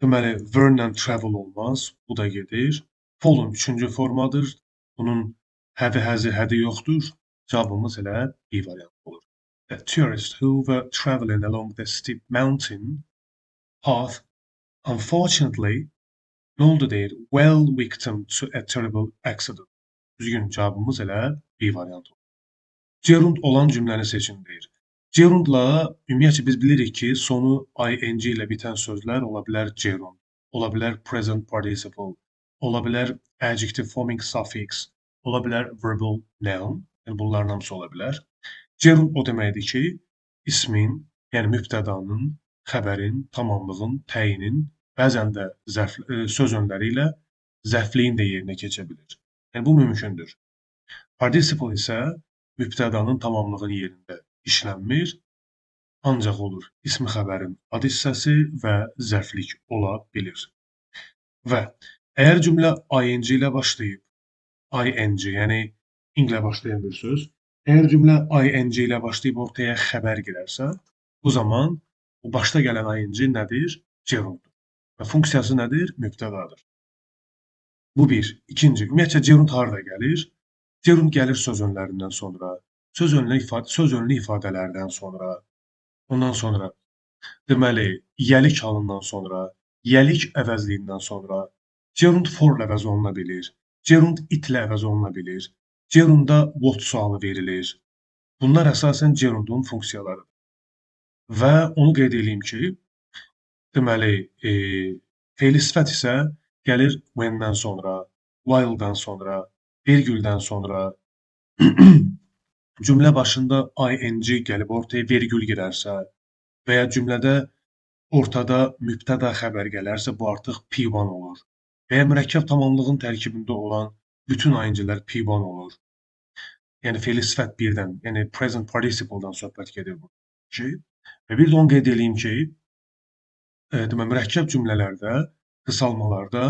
Deməli, were-lə travel olmaz, bu da gedir. Fall'un 3-cü formadır. Bunun hədi yoxdur. Cavabımız elə B variantı olur. The tourists who were traveling along the steep mountain Path, unfortunately, nə oldu deyir? Well victim to a terrible accident. Düzgün cavabımız elə B variantı olur. Gerund olan cümləni seçin deyir. Gerundla ümumiyyətlə biz bilirik ki, sonu ing ilə bitən sözlər ola bilər gerund, ola bilər present participle, ola bilər adjective forming suffix, ola bilər verbal noun. Yəni bunların hamısı ola bilər. Gerund o deməkdir ki, ismin, yəni mübtədanın, xəbərin, tamamlığın, təyinin, bəzən də söz önləri ilə zərfliyin də yerinə keçə bilir. Yəni bu mümkündür. Participle isə mübtədanın tamamlığının yerində işlənmir, ancaq olur ismi xəbərin ad hissəsi və zərflik ola bilir. Və əgər cümlə ing ilə başlayıb, ing, yəni ing ilə başlayan bir söz, əgər cümlə ing ilə başlayıb ortaya xəbər girərsə, bu zaman bu başda gələn ing nədir? Gerunddur. Və funksiyası nədir? Mübtədadır. Bu bir. İkinci, ümumiyyətlə gerund harada gəlir? Gerund gəlir söz önlərindən sonra, söz önlü ifadələrdən sonra, ondan sonra deməli, yəlik halından sonra, yəlik əvəzliyindən sonra, gerund forla əvəz oluna bilir, gerund itlə əvəz oluna bilir, gerunda what sualı verilir. Bunlar əsasən gerundun funksiyalarıdır. Və onu qeyd edeyim ki, deməli, fe'li sifət isə gəlir when-dən sonra, while-dan sonra, vergüldən sonra, cümlə başında ing gəlib ortaya vergül girərsə və ya cümlədə ortada mübtəda xəbər gələrsə, bu artıq P1 olur. Və ya mürəkkəb tamamlığın tərkibində olan bütün ing-lər P1 olur. Yəni fe'li sifət birdən, yəni present participle-dan söhbət gedir bu. Və bir də onu qeyd edeyim ki, mürəkkəb cümlələrdə, qısalmalarda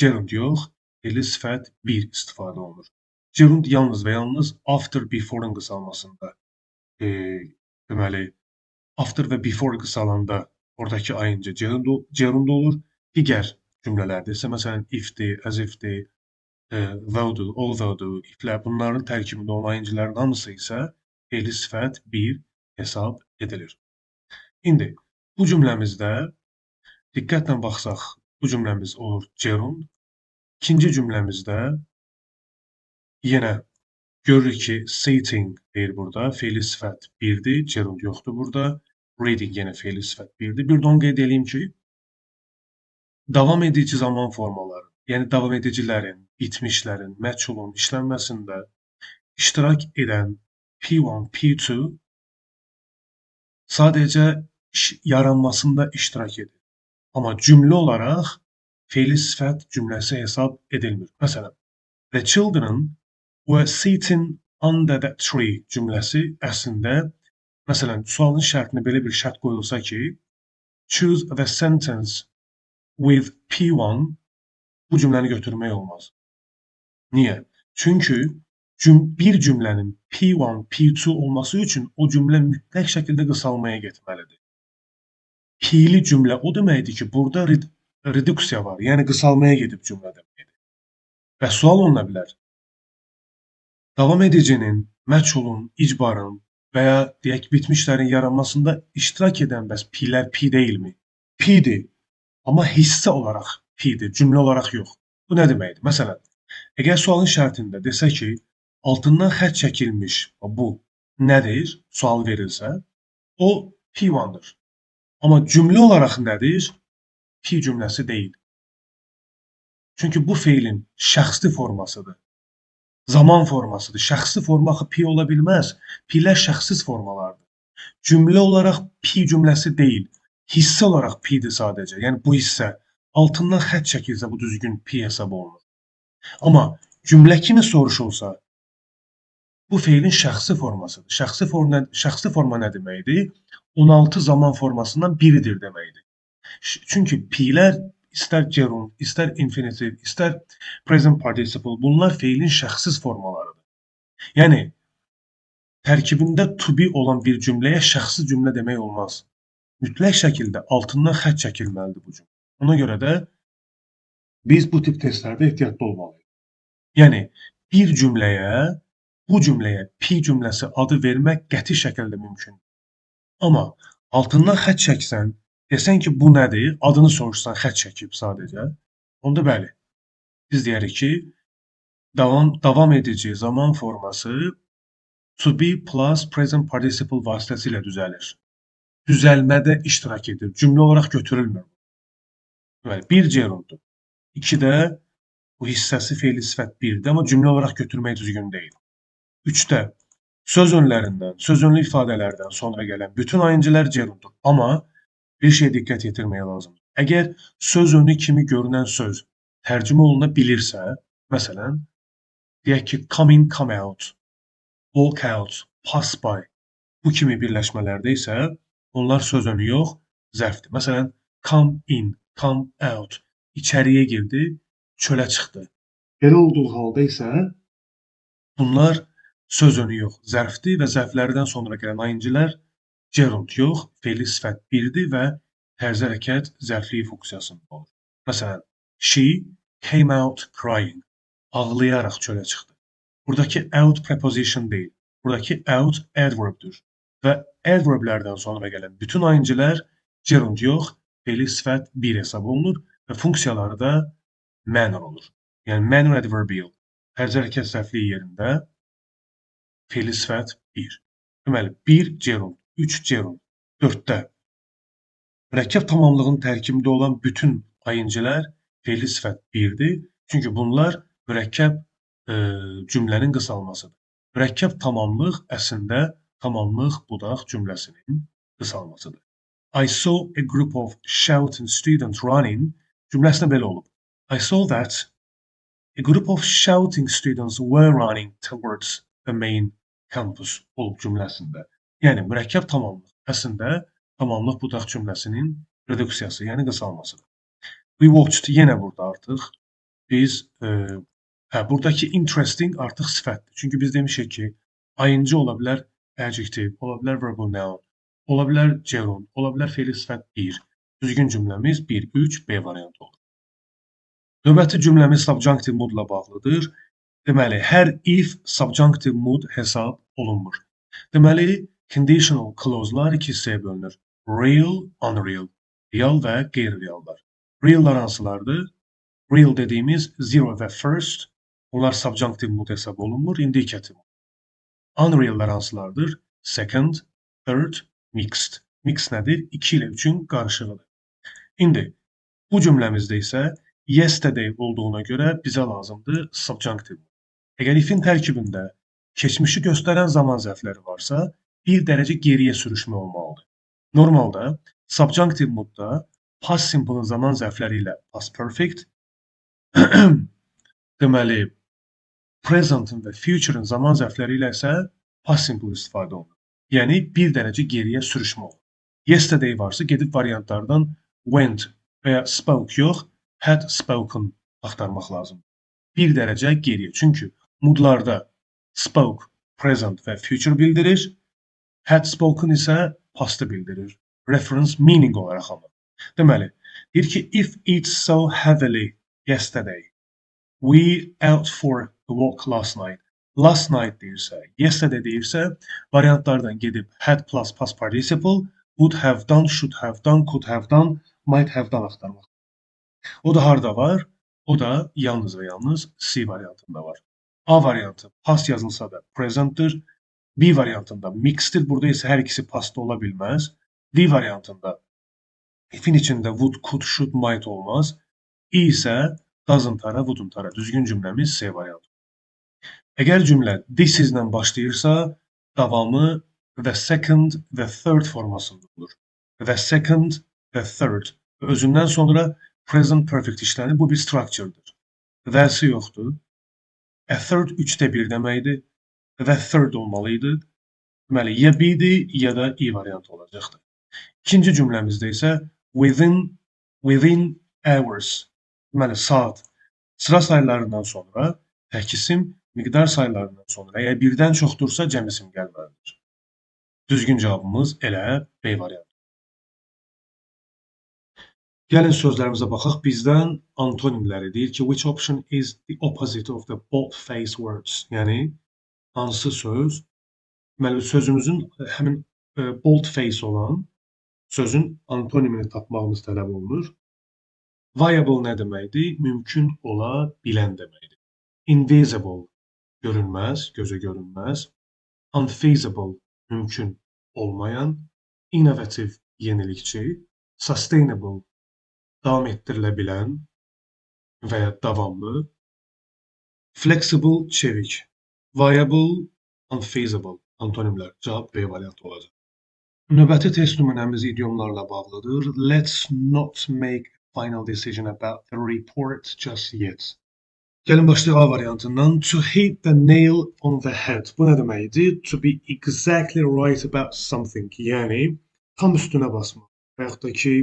gerund yox, fe'li sifət bir istifadə olunur. Gerund yalnız və yalnız after, before-un qısalmasında, deməli, after və before qısalanda oradakı ing gerund olur. Digər cümlələrdə isə, məsələn, if-dir, as if-dir, though-dur, although-dur, if-lər, bunların tərkibində olan ing-lərin hamısı isə fe'li sifət bir hesab edilir. İndi, bu cümləmizdə diqqətlə baxsaq, bu cümləmiz olur gerund. İkinci cümləmizdə yenə görürük ki, sitting deyir burada, fe'li sifət birdir, gerund yoxdur burada. Reading yenə fe'li sifət birdir. Bir də onu qeyd edeyim ki, davam edici zaman formaları, yəni davam edicilərin, bitmişlərin, məchulun işlənməsində iştirak edən P1, P2 sadəcə yaranmasında iştirak edir. Amma cümlə olaraq fe'li sifət cümləsi hesab edilmir. Məsələn, the children were sitting under that tree cümləsi əslində, məsələn, sualın şərtinə belə bir şərt qoyulsa ki, choose the sentence with P1, bu cümləni götürmək olmaz. Niyə? Çünki bir cümlənin P1, P2 olması üçün o cümlə mütləq şəkildə qısalmaya getməlidir. P-li cümlə o deməkdir ki, burada reduksiya var, yəni qısalmaya gedib cümlə deməkdir. Və sual oluna bilər. Davam edicinin, məchulun, icbarın və ya deyək bitmişlərin yaranmasında iştirak edən bəs P-lər P deyilmi? P-dir, amma hissə olaraq P-dir, cümlə olaraq yox. Bu nə deməkdir? Məsələn, əgər sualın şərtində desə ki, altından xətt çəkilmiş bu nədir? Sual verilsə, o P1-dır. Amma cümlə olaraq nədir? P cümləsi deyil. Çünki bu feilin şəxsli formasıdır. Zaman formasıdır. Şəxsi forma axı P ola bilməz. P-lər şəxsiz formalardır. Cümlə olaraq P cümləsi deyil. Hissə olaraq P-dir sadəcə. Yəni bu hissə altından xətt çəkilsə bu düzgün P hesab olunur. Amma cümlə kimi soruşulsa bu feilin şəxsi formasıdır. Şəxsi forma nə deməkdir? 16 zaman formasından biridir deməkdir. Çünki P-lər istər gerund, istər infinitiv, istər present participle, bunlar feilin şəxsiz formalarıdır. Yəni, tərkibində to be olan bir cümləyə şəxsi cümlə demək olmaz. Mütləq şəkildə altından xətt çəkilməlidir bu cümlə. Ona görə də biz bu tip testlərdə ehtiyatlı olmalıyıq. Yəni, bir cümləyə, bu cümləyə P cümləsi adı vermək qəti şəkildə mümkündür. Amma altından xətt çəksən, Desən ki, bu nədir? Adını soruşsan, xətt çəkib sadəcə. Onda bəli, biz deyərik ki, davam edici zaman forması to be plus present participle vasitəsilə düzəlir. Düzəlmədə iştirak edir. Cümlə olaraq götürülmür. Deməli, bir gerunddur. 2-də bu hissəsi fe'li sifət 1-də, amma cümlə olaraq götürmək düzgün deyil. 3-də söz önlərindən, söz önlü ifadələrdən sonra gələn bütün ayıncılar gerunddur. Amma bir şey diqqət yetirməyə lazımdır. Əgər söz önü kimi görünən söz tərcümə oluna bilirsə, məsələn, deyək ki, come in, come out, walk out, pass by, bu kimi birləşmələrdə isə onlar söz önü yox, zərfdir. Məsələn, come in, come out, içəriyə girdi, çölə çıxdı. Belə olduğu halda isə bunlar söz önü yox, zərfdir və zərflərdən sonra gələn ayıncılar gerund yox, fe'li sifət 1-dir və tərzi hərəkət zərfliyi funksiyasında olur. Məsələn, she came out crying. Ağlayaraq çölə çıxdı. Buradakı out preposition deyil. Buradakı out adverb'dur. Və adverblərdən sonra gələn bütün ayıncılar gerund yox, fe'li sifət 1 hesab olunur və funksiyaları da manner olur. Yəni manner adverbial. Tərzi hərəkət zərfliyi yerində fe'li sifət 1. Deməli, 1 gerund, 3 gerund, 4-də mürəkkəb tamamlığının tərkibində olan bütün ayıncılar fe'li sifət 1-dir. Çünki bunlar mürəkkəb cümlənin qısalmasıdır. Mürəkkəb tamamlıq əslində tamamlıq budaq cümləsinin qısalmasıdır. I saw a group of shouting students running cümləsində belə olub. I saw that a group of shouting students were running towards the main campus olub cümləsində. Yəni, mürəkkəb tamamlıq əslində tamamlıq budaq cümləsinin reduksiyası, yəni qısalmasıdır. We watched yenə burada artıq biz buradakı interesting artıq sifətdir. Çünki biz demişik ki, ayıncı ola bilər adjective, ola bilər verbal noun, ola bilər gerund, ola bilər fe'li sifət 1. Düzgün cümləmiz 1, 3, B variantı olur. Növbəti cümləmiz subjunctive moodla bağlıdır. Deməli, hər if subjunctive mood hesab olunmur. Deməli, conditional clause'lar iki hissəyə bölünür. Real, unreal, real və qeyri-reallar. Reallar hansılardır? Real dediyimiz zero və first, onlar subjunctive mood hesab olunmur, indicative. Unreallar hansılardır? Second, third, mixed. Mixed nədir? 2 ilə 3-ün qarışığıdır. İndi, bu cümləmizdə isə yesterday olduğuna görə bizə lazımdır subjunctive. Əgər ifin tərkibində keçmişi göstərən zaman zərfləri varsa, bir dərəcə geriyə sürüşmə olmalıdır. Normalda subjunctive moodda past simple'ın zaman zərfləri ilə past perfect, deməli, present'ın və future'ın zaman zərfləri ilə isə past simple istifadə olunur. Yəni, bir dərəcə geriyə sürüşmə olur. Yesterday varsa, gedib variantlardan went və ya spoke yox, had spoken axtarmaq lazımdır. Bir dərəcə geriyə. Çünki moodlarda spoke, present və future bildirir, had spoken isə pastı bildirir. Reference meaning olaraq amma. Deməli, deyir ki, if it's so heavily yesterday, we out for a walk last night. Last night deyirsə, yesterday deyirsə, variantlardan gedib had plus past participle, would have done, should have done, could have done, might have done axtarmaq. O da harda var? O da yalnız və yalnız C variantında var. A variantı past yazılsa da present'dir. B variantında mixed'dir. Burada isə hər ikisi pastda ola bilməz. D variantında ifin içində would, could, should, might olmaz. E isə doesn't ara, wouldn't ara. Düzgün cümləmiz C variantı. Əgər cümlə this is ilə başlayırsa, davamı the second və third formasında olur. The second və third. Özündən sonra present perfect işlənir. Bu bir structure'dır. The'si yoxdur. A third 3-də 1 deməkdir. The third olmalıydı. Deməli, ya B-dir, ya da E variantı olacaqdır. İkinci cümləmizdə isə within hours. Deməli, saat. Sıra sayılarından sonra tək isim, miqdar sayılarından sonra əgər birdən çoxdursa cəm isim gəlməlidir. Düzgün cavabımız elə B variantı. Gəlin sözlərimizə baxaq. Bizdən antonimləri deyir ki, which option is the opposite of the bold-faced words? Yəni, hansı söz? Deməli, sözümüzün həmin bold face olan sözün antonimini tapmağımız tələb olunur. Viable nə deməkdir? Mümkün ola bilən deməkdir. Invisible, görünməz, gözə görünməz. Unfeasible, mümkün olmayan. Innovative, yenilikçi. Sustainable, davam etdirilə bilən və ya davamlı. Flexible, çevik. Viable, unfeasible. Antonimlər. Cavab B variantı olacaq. Növbəti test nümunəmiz idiomlarla bağlıdır. Let's not make a final decision about the report just yet. Gəlin başlayaq A variantından. To hit the nail on the head. Bu nə deməkdir? To be exactly right about something. Yəni, tam üstünə basmaq. Və yaxud da ki,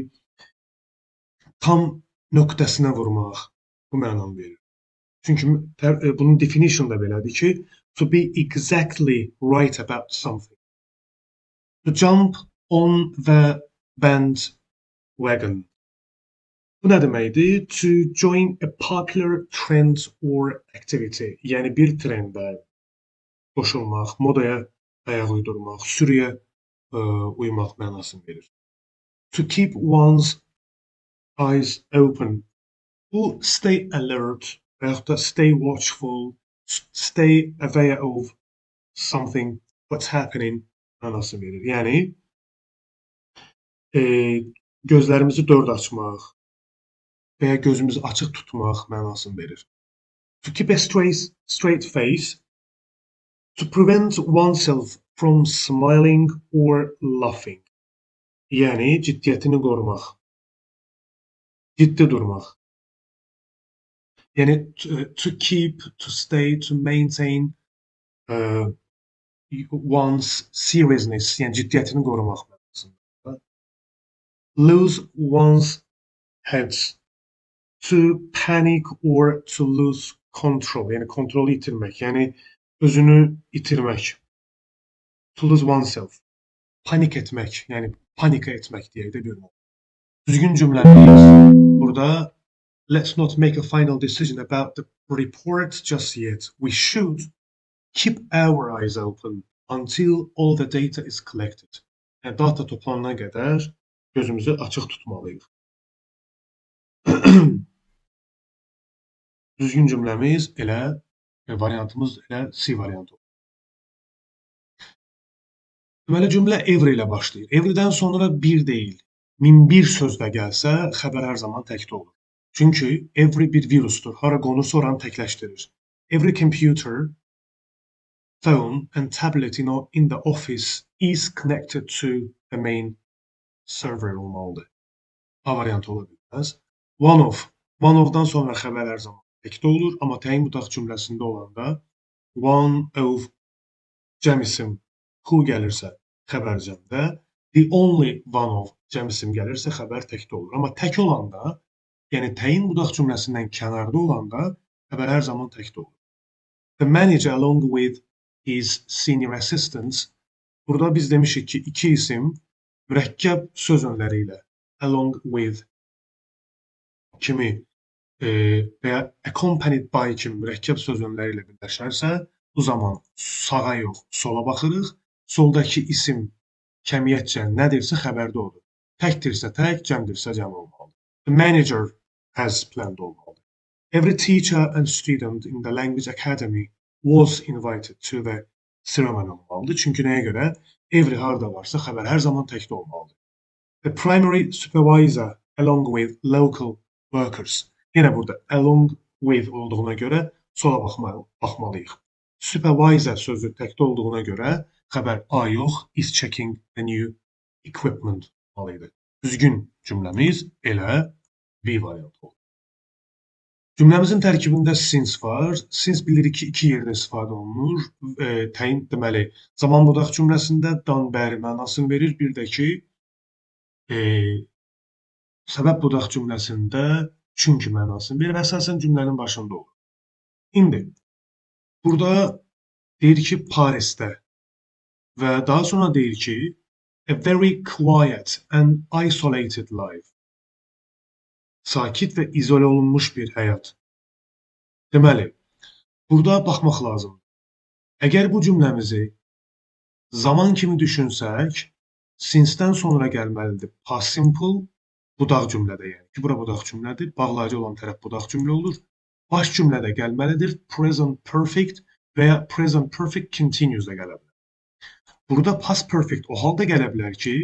tam nöqtəsinə vurmaq. Bu mənanı verir. Çünki bunun definition da belədir ki, to be exactly right about something. To jump on the bandwagon. Bu nə deməkdir? To join a popular trend or activity. Yəni bir trendə qoşulmaq, modaya ayaq uydurmaq, sürüyə uymaq mənasını verir. To keep one's eyes open. Bu stay alert və yaxud da stay watchful, stay aware of something, what's happening mənasını verir. Yəni gözlərimizi dörd açmaq və ya gözümüzü açıq tutmaq mənasını verir. To keep a straight face, to prevent oneself from smiling or laughing. Yəni ciddiyyətini qorumaq, ciddi durmaq. Yəni to keep, to stay, to maintain one's seriousness, yəni ciddiyyətini qorumaq mənasında. Lose one's head, to panic or to lose control, yəni kontrolu itirmək, yəni özünü itirmək. To lose oneself, panik etmək, yəni panika etmək deyək də görmək. Düzgün cümləmiz burada let's not make a final decision about the report just yet. We should keep our eyes open until all the data is collected. Yəni data toplanana qədər gözümüzü açıq tutmalıyıq. Düzgün cümləmiz elə variantımız elə C variantı olur. Deməli cümlə every ilə başlayır. Everydən sonra bir deyil, 1001 söz də gəlsə, xəbər hər zaman təkdə olur. Çünki every bir virusdur. Hara qonursa oranı təkləşdirir. Every computer, phone and tablet in the office is connected to the main server olmalıdır. A variantı ola bilməz. One of-dan sonra xəbər hər zaman təkdə olur, amma təyin budaq cümləsində olanda one of cəm isim who gəlirsə xəbər cəmdə, the only one of cəm isim gəlirsə xəbər təkdə olur. Amma tək olanda, yəni təyin budaq cümləsindən kənarda olanda xəbər hər zaman təkdə olur. The manager along with his senior assistants. Burada biz demişik ki, iki isim mürəkkəb söz önləri ilə along with kimi və ya accompanied by kimi mürəkkəb söz önləri ilə birləşərsə, bu zaman sağa yox, sola baxırıq. Soldakı isim kəmiyyətcə nədirsə xəbərdə odur. Təkdirsə tək, cəmdirsə cəm olmalıdır. The manager has planned olmalıdır. Every teacher and student in the language academy was invited to the ceremony olmalıdır. Çünki nəyə görə? Every harda varsa xəbər hər zaman təkdə olmalıdır. The primary supervisor along with local workers. Yenə burada along with olduğuna görə sola baxmalıyıq. Supervisor sözü təkdə olduğuna görə xəbər A yox, is checking the new equipment olmalıydı. Düzgün cümləmiz elə B variantı olur. Cümləmizin tərkibində since var. Since bilirik ki, iki yerdə istifadə olunur. Təyin deməli, zaman budaq cümləsində dan bəri mənasını verir. Bir də ki, səbəb budaq cümləsində çünki mənasını verir və əsasən cümlənin başında olur. İndi, burada deyir ki, Parisdə və daha sonra deyir ki, a very quiet and isolated life. Sakit və izole olunmuş bir həyat. Deməli, burada baxmaq lazımdır. Əgər bu cümləmizi zaman kimi düşünsək, Since-dən sonra gəlməlidir past simple budaq cümlədə, yəni ki, bura budaq cümlədir. Bağlayıcı olan tərəf budaq cümlə olur. Baş cümlədə gəlməlidir present perfect və ya present perfect continuous da gələ bilər. Burada past perfect o halda gələ bilər ki,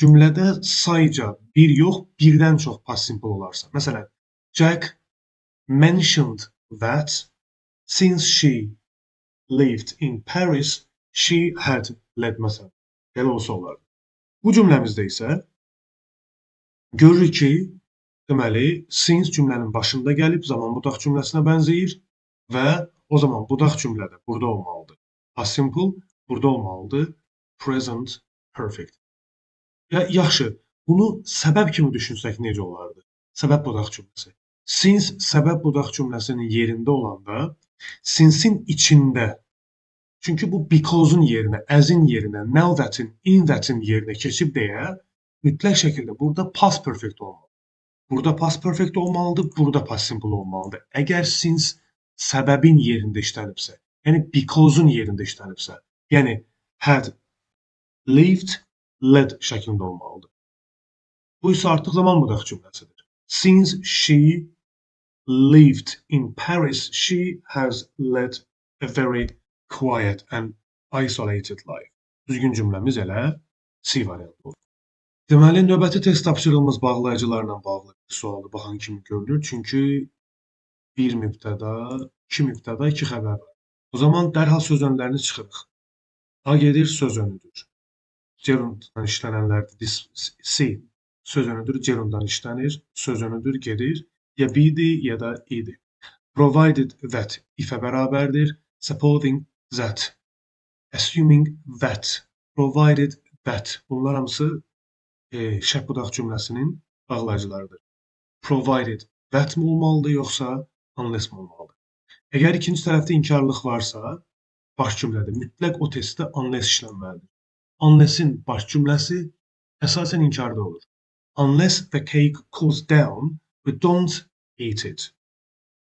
cümlədə sayca bir yox, birdən çox past simple olarsa. Məsələn, Jack mentioned that since she lived in Paris, she had led məsələn. Belə olsa olardı. Bu cümləmizdə isə görürük ki, deməli, since cümlənin başında gəlib zaman budaq cümləsinə bənzəyir və o zaman budaq cümlədə burada olmalıdır. Past simple burada olmalıdır. Present perfect. Yaxşı, bunu səbəb kimi düşünsək necə olardı? Səbəb budaq cümləsi. Since səbəb budaq cümləsinin yerində olanda, since-in içində, çünki bu because-un yerinə, as-in yerinə, now that-in, in that-in yerinə keçib deyə mütləq şəkildə burada past perfect olmalı. Burada past perfect olmalıdır, burada past simple olmalıdır. Əgər since səbəbin yerində işlənibsə, yəni because-un yerində işlənibsə, yəni had lived, led şəklində olmalıdır. Bu isə artıq zaman budaq cümləsidir. Since she lived in Paris, she has led a very quiet and isolated life. Düzgün cümləmiz elə C variantı olur. Deməli, növbəti test tapşırığımız bağlayıcılarla bağlı bir sualdır. Baxın kimi görünür. Çünki bir mübtəda, iki mübtəda, iki xəbər var. O zaman dərhal söz önlərini çıxırıq. A gedir, söz önüdür. Gerunddan işlənənlərdir. C söz önüdür, gerunddan işlənir. Söz önüdür, gedir. Ya be-dir, ya da idi. Provided that if-ə bərabərdir. Supposing that. Assuming that. Provided that. Bunlar hamısı şərt budaq cümləsinin bağlayıcılarıdır. Provided that mi olmalıdır, yoxsa unless mi olmalıdır? Əgər ikinci tərəfdə inkarlıq varsa, baş cümlədə mütləq o testdə unless işlənməlidir. Unless-in baş cümləsi əsasən inkarda olur. Unless the cake cools down, we don't eat it.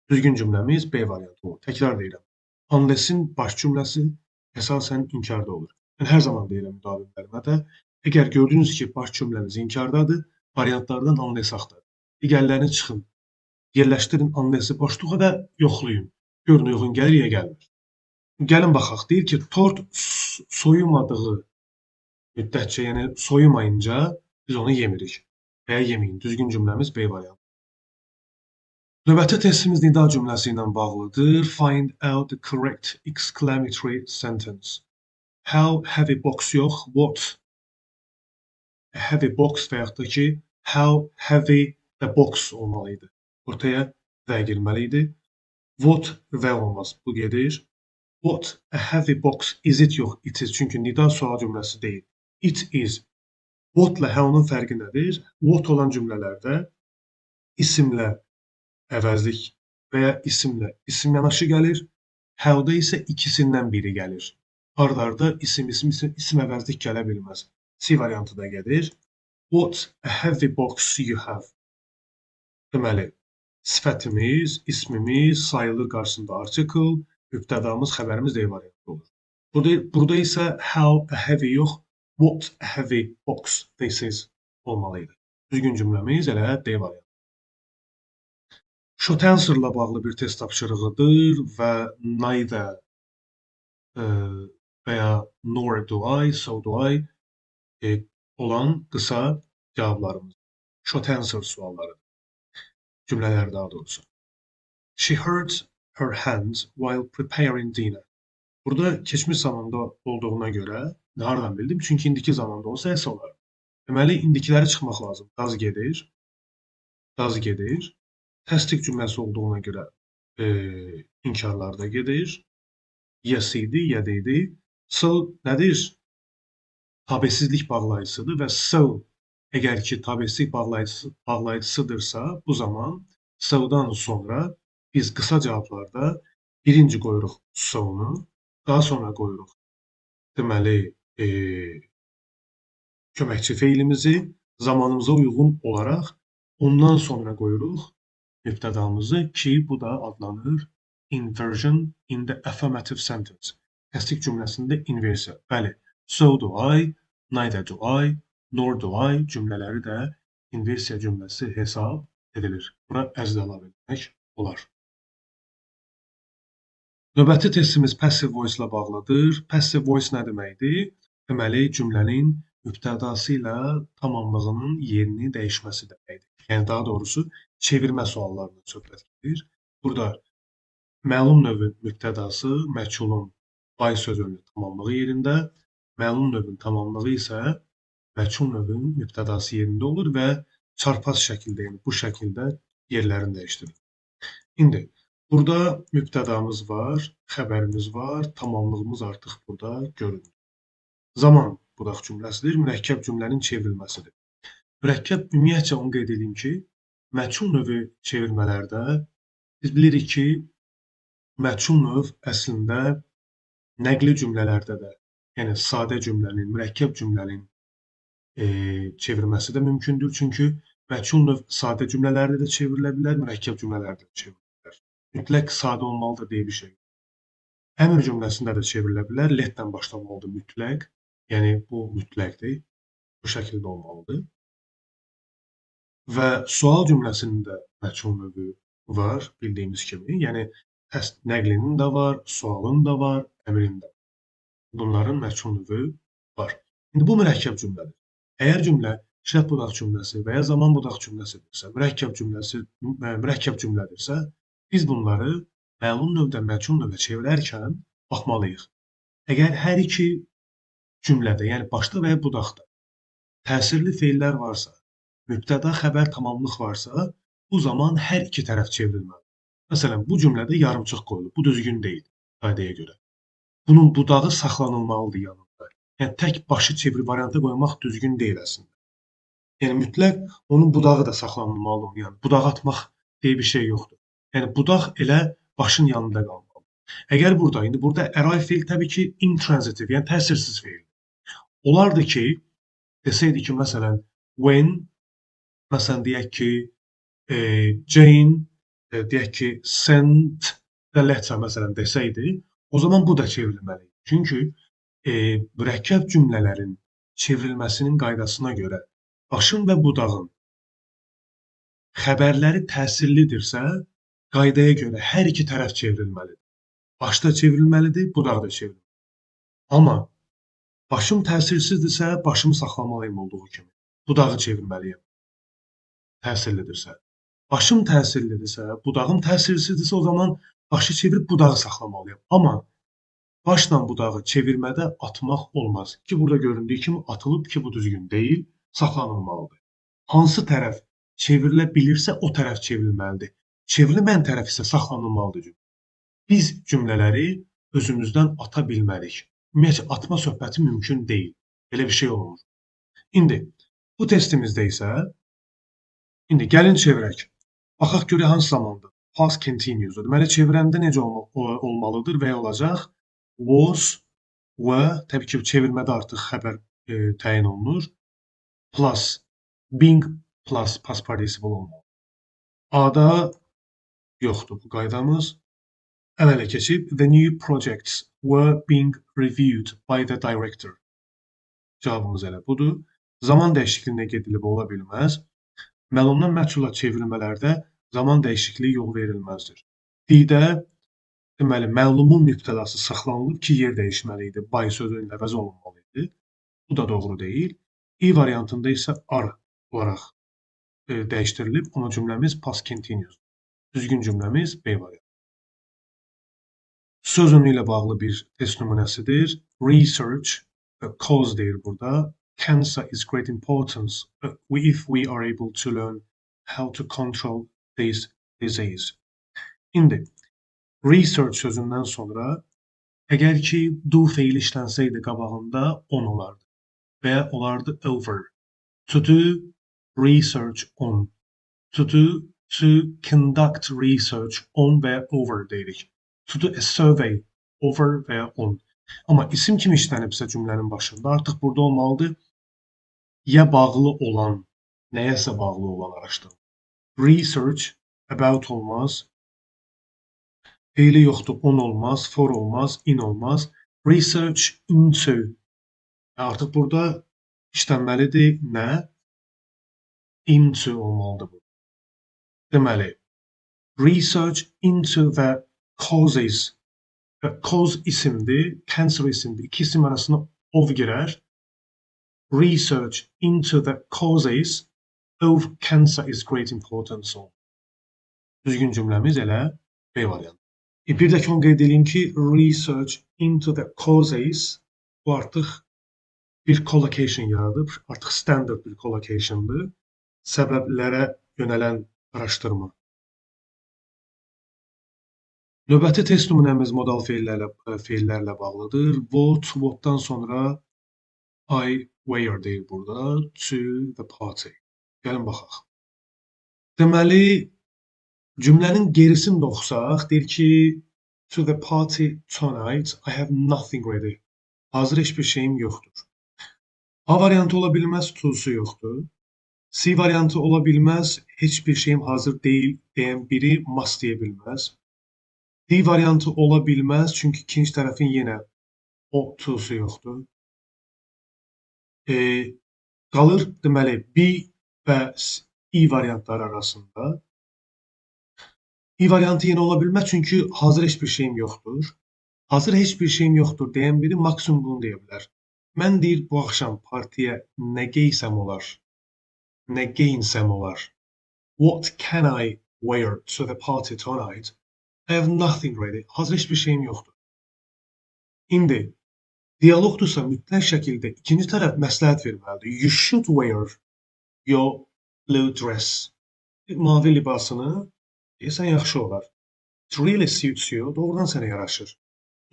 Düzgün cümləmiz B variantı olur. Təkrar deyirəm. Unless-in baş cümləsi əsasən inkarda olur. Mən hər zaman deyirəm müdavimlərimə də, əgər gördünüz ki, baş cümləniz inkardadır, variantlardan unless axtarın. Digərlərini çıxın, yerləşdirin unless-i boşluğa və yoxlayın. Görün, uyğun gəlir ya gəlmir. Gəlin baxaq, deyir ki, tort soyumadığı müddətcə, yəni soyumayınca biz onu yemirik və ya yeməyin. Düzgün cümləmiz B variantı. Növbəti testimiz nida cümləsi ilə bağlıdır. Find out the correct exclamatory sentence. How heavy box yox, what a heavy box və yaxud da ki, how heavy the box olmalıydı. Ortaya və girməliydi. What və olmaz, bu gedir. What a heavy box is it yox, it is. Çünki nida sual cümləsi deyil. It is. What ilə how'nun fərqi nədir? What olan cümlələrdə isimlə əvəzlik və ya isimlə isim yanaşı gəlir. How'da isə ikisindən biri gəlir. Arda isim əvəzlik gələ bilməz. C variantı da gedir. What a heavy box you have. Deməli, sifətimiz, ismimiz sayılır qarşısında article, mübtədamız, xəbərimiz D variantı olur. Burada isə how a heavy yox, what a heavy box this is olmalıydı. Düzgün cümləmiz elə D variantı. Short answer-la bağlı bir test tapşırığıdır və neither və ya nor do I, so do I olan qısa cavablarımız. Short answer sualları. Cümlələr daha doğrusu. She hurt her hands while preparing dinner. Burada keçmiş zamanda olduğuna görə hardan bildim? Çünki indiki zamanda olsa S olar. Deməli, indikiləri çıxmaq lazım. Does gedir. Does gedir. Təsdiq cümləsi olduğuna görə inkarlar da gedir. Yes idi, ya idi. So nədir? Tabesizlik bağlayıcısıdır və so əgər ki tabesizlik bağlayıcısıdırsa, bu zaman so-dan sonra biz qısa cavablarda birinci qoyuruq so-nu, daha sonra qoyuruq deməli köməkçi feilimizi zamanımıza uyğun olaraq ondan sonra qoyuruq mübtədamızı ki, bu da adlanır inversion in the affirmative sentence. Təsdiq cümləsində inversiya. Bəli, so do I, neither do I, nor do I cümlələri də inversiya cümləsi hesab edilir. Bura as da əlavə etmək olar. Növbəti testimiz passive voice ilə bağlıdır. Passive voice nə deməkdir? Deməli, cümlənin mübtədası ilə tamamlığının yerini dəyişməsi deməkdir. Yəni, daha doğrusu, çevirmə suallarından söhbət gedir. Burada məlum növün mübtədası məchulun by sözünün tamamlığı yerində, məlum növün tamamlığı isə məchul növün mübtədası yerində olur və çarpaz şəkildə, yəni bu şəkildə yerlərini dəyişdirir. İndi, burada mübtədamız var, xəbərimiz var, tamamlığımız artıq burada görünür. Zaman budaq cümləsidir, mürəkkəb cümlənin çevrilməsidir. Mürəkkəb ümumiyyətcə onu qeyd edeyim ki, məchul növü çevirmələrdə biz bilirik ki, məchul növ əslində nəqli cümlələrdə də, yəni sadə cümlənin, mürəkkəb cümlənin çevirməsi də mümkündür. Çünki məchul növ sadə cümlələrdə də çevrilə bilər, mürəkkəb cümlələrdə də çevrilə bilər. Mütləq sadə olmalıdır deyə bir şey. Əmr cümləsində də çevrilə bilər. Letlə başlamalıdır mütləq. Yəni bu mütləqdir. Bu şəkildə olmalıdır. Və sual cümləsinin də məchul növü var, bildiyimiz kimi. Yəni nəqlinin də var, sualın da var, əmrin də var. Bunların məchul növü var. İndi bu mürəkkəb cümlədir. Əgər cümlə şərt budaq cümləsi və ya zaman budaq cümləsidirsə, mürəkkəb cümlədirsə, biz bunları məlum növdən məchul növə çevirərkən baxmalıyıq. Əgər hər iki cümlədə, yəni başda və ya budaqda təsirli feillər varsa, mübtəda, xəbər, tamamlıq varsa, bu zaman hər iki tərəf çevrilməlidir. Məsələn, bu cümlədə yarımçıq qoyulub, bu düzgün deyil qaydaya görə. Bunun budağı saxlanılmalıdır yanında. Yəni, tək başı çeviri variantı qoymaq düzgün deyil əslində. Yəni, mütləq onun budağı da saxlanılmalıdır. Yəni, budaq atmaq deyə bir şey yoxdur. Yəni, budaq elə başın yanında qalmalı. Əgər burada, indi burada arrive feil təbii ki, intransitive, yəni təsirsiz feil. Olardı ki, desəydi ki, məsələn, when, məsələn, deyək ki, Jane, deyək ki, sent the letter, məsələn, desəydi, o zaman bu da çevrilməlidir. Çünki mürəkkəb cümlələrin çevrilməsinin qaydasına görə başın və budağın xəbərləri təsirlidirsə, qaydaya görə hər iki tərəf çevrilməlidir. Baş da çevrilməlidir, budaq da çevrilməlidir. Amma başım təsirsizdirsə, başımı saxlamalıyım olduğu kimi. Budağı çevirməliyəm. Təsirlidirsə. Başım təsirlidirsə, budağım təsirsizdirsə, o zaman başı çevirib budağı saxlamalıyam. Amma başla budağı çevirmədə atmaq olmaz. Ki, burada göründüyü kimi atılıb ki, bu düzgün deyil, saxlanılmalıdır. Hansı tərəf çevrilə bilirsə, o tərəf çevrilməlidir. Çevrilməyən tərəf isə saxlanılmalıdır. Biz cümlələri özümüzdən ata bilmərik. Ümumiyyətlə, atma söhbəti mümkün deyil. Belə bir şey olmur. İndi, bu testimizdə isə, gəlin çevirək. Baxaq görə hansı zamandır? Past continuous. Deməli, çevirəndə necə olmalıdır və ya olacaq? Was, were, təbii ki, çevirmədə artıq xəbər təyin olunur. Plus, being plus past participle olmalı. A-da yoxdur bu qaydamız. Əmələ keçib, the new projects were being reviewed by the director. Cavabımız elə budur. Zaman dəyişikliyinə gedilib ola bilməz. Məlumdan məchula çevrilmələrdə zaman dəyişikliyi yol verilməzdir. D-də deməli, məlumun mübtədası saxlanılıb ki, yer dəyişməli idi, by sözü ilə əvəz olunmalı idi. Bu da doğru deyil. I variantında isə are olaraq dəyişdirilib, amma cümləmiz past continuous. Düzgün cümləmiz B variantı. Söz ünlü ilə bağlı bir test nümunəsidir. Research, cause deyir burada. Cancer is great importance if we are able to learn how to control this disease. İndi, research sözündən sonra əgər ki, do feili işlənsəydi qabağında on olardı və ya olardı over. To do research on. To conduct research on və ya over deyirik. To do a survey over və ya on. Amma isim kimi işlənibsə cümlənin başında artıq burada olmalıdır ya bağlı olan, nəyəsə bağlı olan araşdırma. Research about olmaz. Feili yoxdur, on olmaz, for olmaz, in olmaz. Research into. Artıq burada işlənməlidir. Nə? Into olmalıdır bu. Deməli, research into the causes. Cause isimdir, cancer isimdir. İki isim arasında of girər. Research into the causes of cancer is great importance. Düzgün cümləmiz elə B variantı. Bir də ki, onu qeyd edeyim ki, research into the causes bu artıq bir collocation yaradır. Artıq standard bir collocationdır. Səbəblərə yönələn araşdırma. Növbəti test nümunəmiz modal feillərlə bağlıdır. What'dan sonra I wear deyir burada. To the party. Gəlin baxaq. Deməli, cümlənin gerisini də oxusaq, deyir ki, to the party tonight, I have nothing ready. Hazır heç bir şeyim yoxdur. A variantı ola bilməz, to'su yoxdur. C variantı ola bilməz, heç bir şeyim hazır deyil deyən biri must deyə bilməz. D variantı ola bilməz, çünki ikinci tərəfin yenə o to'su yoxdur. Qalır, deməli, B və E variantları arasında. E variantı yenə ola bilməz, çünki hazır heç bir şeyim yoxdur. Hazır heç bir şeyim yoxdur deyən biri maksimum bunu deyə bilər. Mən deyir, bu axşam partiyə nə geysəm olar? Nə geyinsəm olar? What can I wear to the party tonight? I have nothing ready. Hazır heç bir şeyim yoxdur. İndi, diyalogdursa mütləq şəkildə ikinci tərəf məsləhət verməlidir. You should wear your blue dress. Mavi libasını deyəsən yaxşı olar. It really suits you. Doğrudan sənə yaraşır.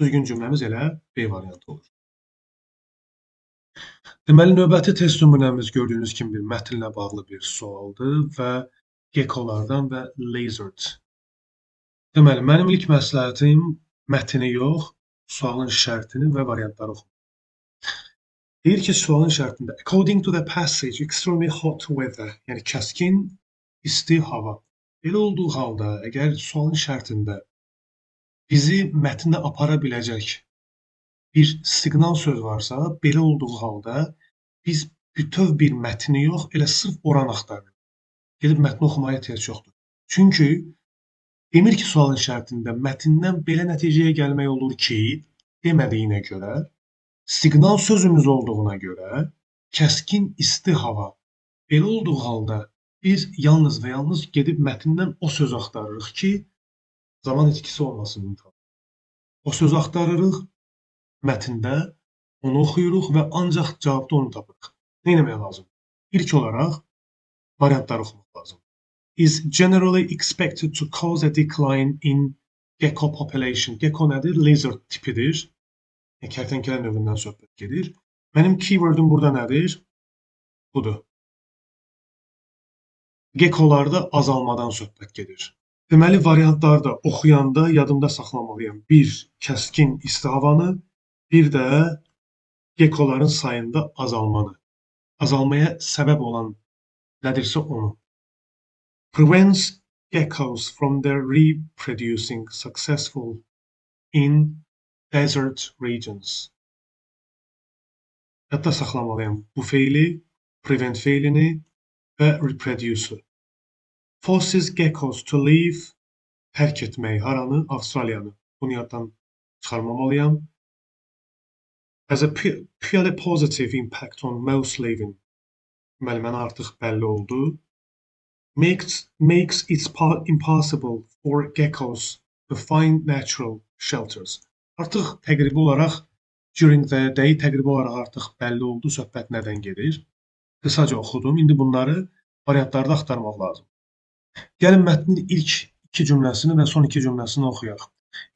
Düzgün cümləmiz elə B variantı olur. Deməli, növbəti test nümunəmiz gördüyünüz kimi bir mətnlə bağlı bir sualdır və geckolardan və lizard. Deməli, mənim ilk məsləhətim mətni yox, sualın şərtini və variantları oxumaq. Deyir ki, sualın şərtində according to the passage, extremely hot weather, yəni kəskin isti hava. Belə olduğu halda, əgər sualın şərtində bizi mətnə apara biləcək bir siqnal söz varsa, belə olduğu halda biz bütöv bir mətni yox, elə sırf oran axtarırıq. Gedib mətni oxumaya ehtiyac yoxdur. Çünki demir ki, sualın şərtində mətndən belə nəticəyə gəlmək olur ki, demədiyinə görə, siqnal sözümüz olduğuna görə, kəskin isti hava. Belə olduğu halda biz yalnız və yalnız gedib mətndən o söz axtarırıq ki, zaman etkisi olmasın. O söz axtarırıq, mətndə onu oxuyuruq və ancaq cavabda onu tapırıq. Nə etmək lazım? İlk olaraq variantları oxumaq lazım. Is generally expected to cause a decline in gecko population. Gecko nədir? Lizard tipidir. Kərtənkələ növündən söhbət gedir. Mənim keywordum burada nədir? Budur. Geckolarda azalmadan söhbət gedir. Deməli, variantlarda oxuyanda yadımda saxlamalıyam. Bir, kəskin isti havanı, bir də geckoların sayında azalmanı. Azalmaya səbəb olan nədirsə onu. Prevents geckos from their reproducing successful in desert regions. Hətta saxlamalıyam bu feili, prevent feilini və reproduce. Forces geckos to leave, tərk etmək, haranı? Avstraliyanı. Bunu yaddan çıxarmamalıyam. Has a purely positive impact on mouse living. Deməli, mənə artıq bəlli oldu. Makes it impossible for geckos to find natural shelters. Artıq təqribi olaraq during the day təqribi olaraq artıq bəlli oldu söhbət nədən gedir. Qısaca oxudum. İndi bunları variantlarda axtarmaq lazım. Gəlin mətnin ilk iki cümləsini və son iki cümləsini oxuyaq.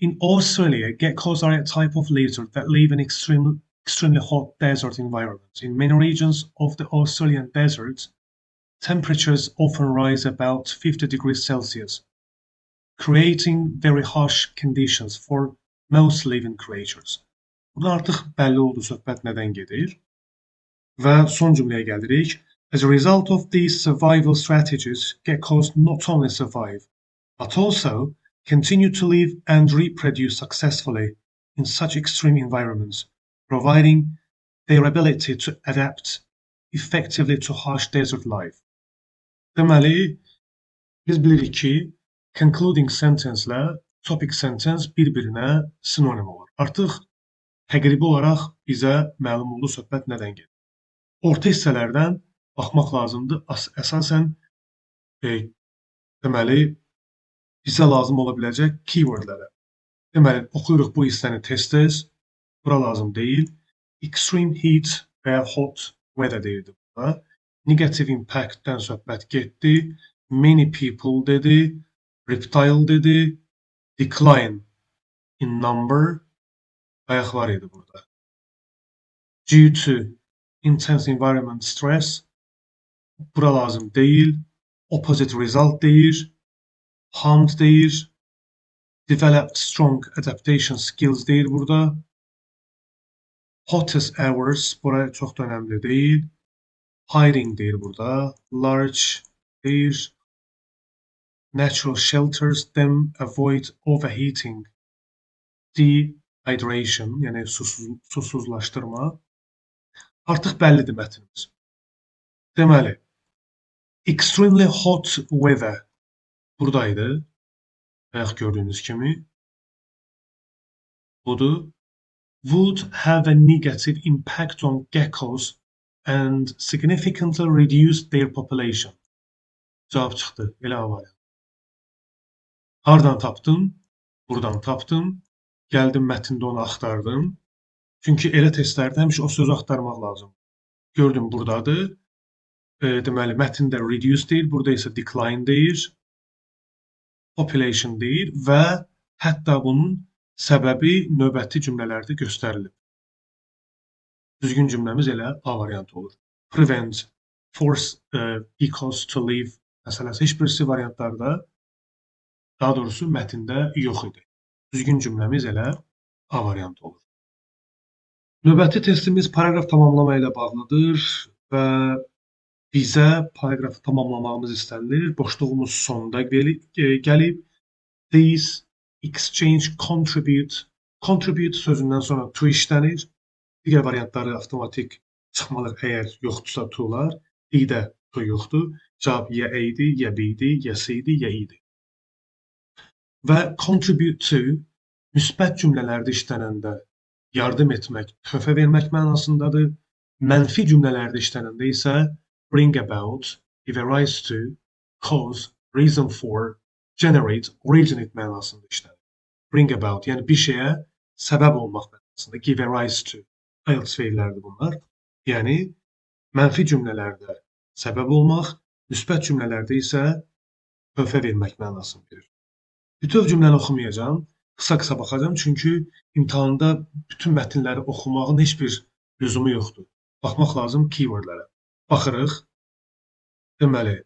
In Australia, geckos are a type of lizard that live in extremely hot desert environments. In many regions of the Australian desert, temperatures often rise about 50 degrees Celsius, creating very harsh conditions for most living creatures. Burada artıq bəlli oldu söhbət nədən gedir. Və son cümləyə gəlirik. As a result of these survival strategies, geckos not only survive, but also continue to live and reproduce successfully in such extreme environments, providing their ability to adapt effectively to harsh desert life. Deməli, biz bilirik ki, concluding sentence-lə topic sentence bir-birinə sinonim olur. Artıq təqribi olaraq bizə məlum oldu söhbət nədən gedir. Orta hissələrdən baxmaq lazımdır. Əsasən deməli bizə lazım ola biləcək keywordlərə. Deməli, oxuyuruq bu hissəni tez-tez. Bura lazım deyil. Extreme heat və ya hot weather deyildi burada. Negative impact-dən söhbət getdi. Many people dedi. Reptile dedi. Decline in number. Bayaq var idi burada. Due to intense environment stress. Bura lazım deyil. Opposite result deyir. Harmed deyir. Developed strong adaptation skills deyir burada. Hottest hours, buraya çox da önəmli deyil. Hiding deyir burada. Large deyir. Natural shelters, them avoid overheating. Dehydration, yəni susuzlaşdırma. Artıq bəllidir mətnimiz. Deməli, extremely hot weather buradaydı. Bayaq gördüyünüz kimi. Budur. Would have a negative impact on geckos and significantly reduce their population. Cavab çıxdı. Elə havaya. Hardan tapdım? Buradan tapdım. Gəldim mətndə onu axtardım. Çünki elə testlərdə həmişə o sözü axtarmaq lazım. Gördüm buradadır. Deməli, mətndə reduce deyir, burada isə decline deyir. Population deyir və hətta bunun səbəbi növbəti cümlələrdə göstərilib. Düzgün cümləmiz elə A variantı olur. Prevent, force geckos to leave məsələsi heç birisi variantlarda, daha doğrusu mətndə yox idi. Düzgün cümləmiz elə A variantı olur. Növbəti testimiz paragraf tamamlama ilə bağlıdır və bizə paragrafı tamamlamağımız istənilir. Boşluğumuz sonda gəlib. These exchange contribute. Contribute sözündən sonra to işlənir. Digər variantları avtomatik çıxmalı əgər yoxdursa to'lar. I-də to yoxdur. Cavab ya A-dir, ya B-dir, ya C-dir, ya I-dir. Və contribute to müsbət cümlələrdə işlənəndə yardım etmək, töhfə vermək mənasındadır. Mənfi cümlələrdə işlənəndə isə bring about, give a rise to, cause, reason for, generate, originate mənasında işlənir. Bring about, yəni bir şeyə səbəb olmaq mənasında. Give a rise to, IELTS feillərdir bunlar. Yəni, mənfi cümlələrdə səbəb olmaq, müsbət cümlələrdə isə töhfə vermək mənasını verir. Bütöv cümləni oxumayacağım, qısa-qısa baxacağım, çünki imtahanda bütün mətnləri oxumağın heç bir lüzumu yoxdur. Baxmaq lazım keywordlərə. Baxırıq. Deməli,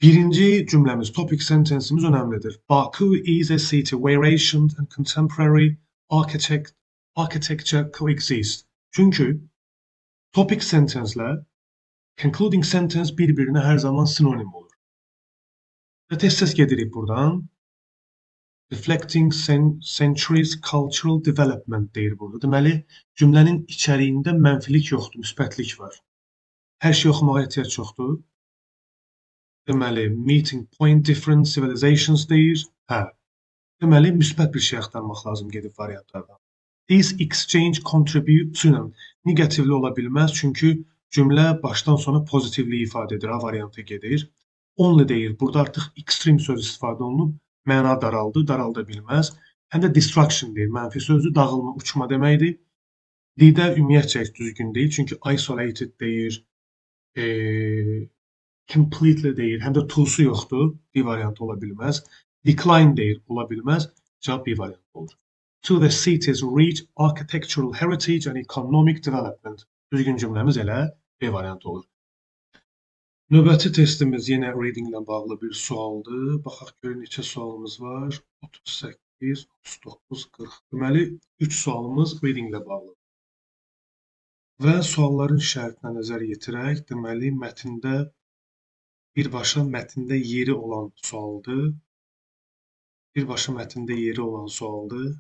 birinci cümləmiz, topic sentence'imiz önəmlidir. Baku is a city where ancient and contemporary architecture coexist. Çünki topic sentence'lə concluding sentence bir-birinə hər zaman sinonim olur. Və tez-tez gedirik buradan. Reflecting centuries cultural development deyir burada. Deməli, cümlənin içəriğində mənfilik yoxdur, müsbətlik var. Hər şey oxumağa ehtiyac yoxdur. Deməli, meeting point different civilizations deyir. Hə. Deməli, müsbət bir şey axtarmaq lazım gedib variantlardan. This exchange contribute to, negativli ola bilməz, çünki cümlə başdan sona pozitivliyi ifadə edir, A variantı gedir. Only deyir, burada artıq extreme söz istifadə olunub, məna daraldı, daralda bilməz. Həm də destruction deyir, mənfi sözü, dağılma, uçma deməkdir. D-də ümumiyyətcə düzgün deyil, çünki isolated deyir, completely deyir, həm də to'su yoxdur, D variantı ola bilməz. Decline deyir, ola bilməz, cavab B variantı olur. To the city's rich architectural heritage and economic development. Düzgün cümləmiz elə B variantı olur. Növbəti testimiz yenə reading ilə bağlı bir sualdır. Baxaq görün neçə sualımız var. 38, 39, 40. Deməli, 3 sualımız reading ilə bağlıdır. Və sualların şərtinə nəzər yetirək, deməli, mətndə birbaşa mətndə yeri olan sualdır. Birbaşa mətndə yeri olan sualdır.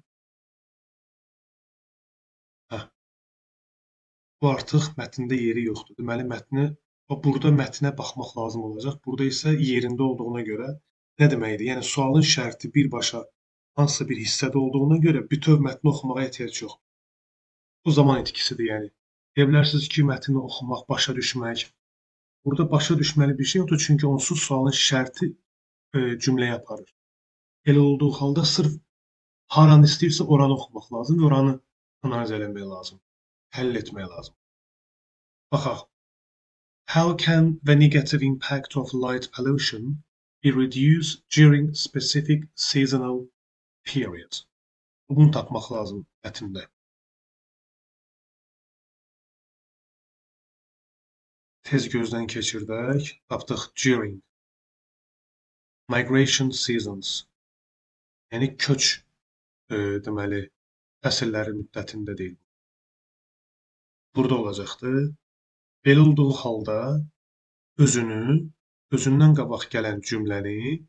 Bu artıq mətndə yeri yoxdur. Deməli, burada mətnə baxmaq lazım olacaq. Burada isə yerində olduğuna görə nə deməkdir? Yəni, sualın şərti birbaşa hansısa bir hissədə olduğuna görə bütöv mətni oxumağa ehtiyac yoxdur. Bu zaman itkisidir, yəni. Deyə bilərsiniz ki, mətni oxumaq, başa düşmək. Burada başa düşməli bir şey yoxdur, çünki onsuz sualın şərti cümləyə aparır. Elə olduğu halda sırf haranı istəyirsə oranı oxumaq lazım və oranı analiz eləmək lazım, həll etmək lazım. Baxaq. How can the negative impact of light pollution be reduced during specific seasonal periods? Bunu tapmaq lazım mətndə. Tez gözdən keçirdək. Tapdıq during. Migration seasons. Yəni köç deməli fəsilləri müddətində deyil. Burada olacaqdır. Belə olduğu halda özündən qabaq gələn cümləni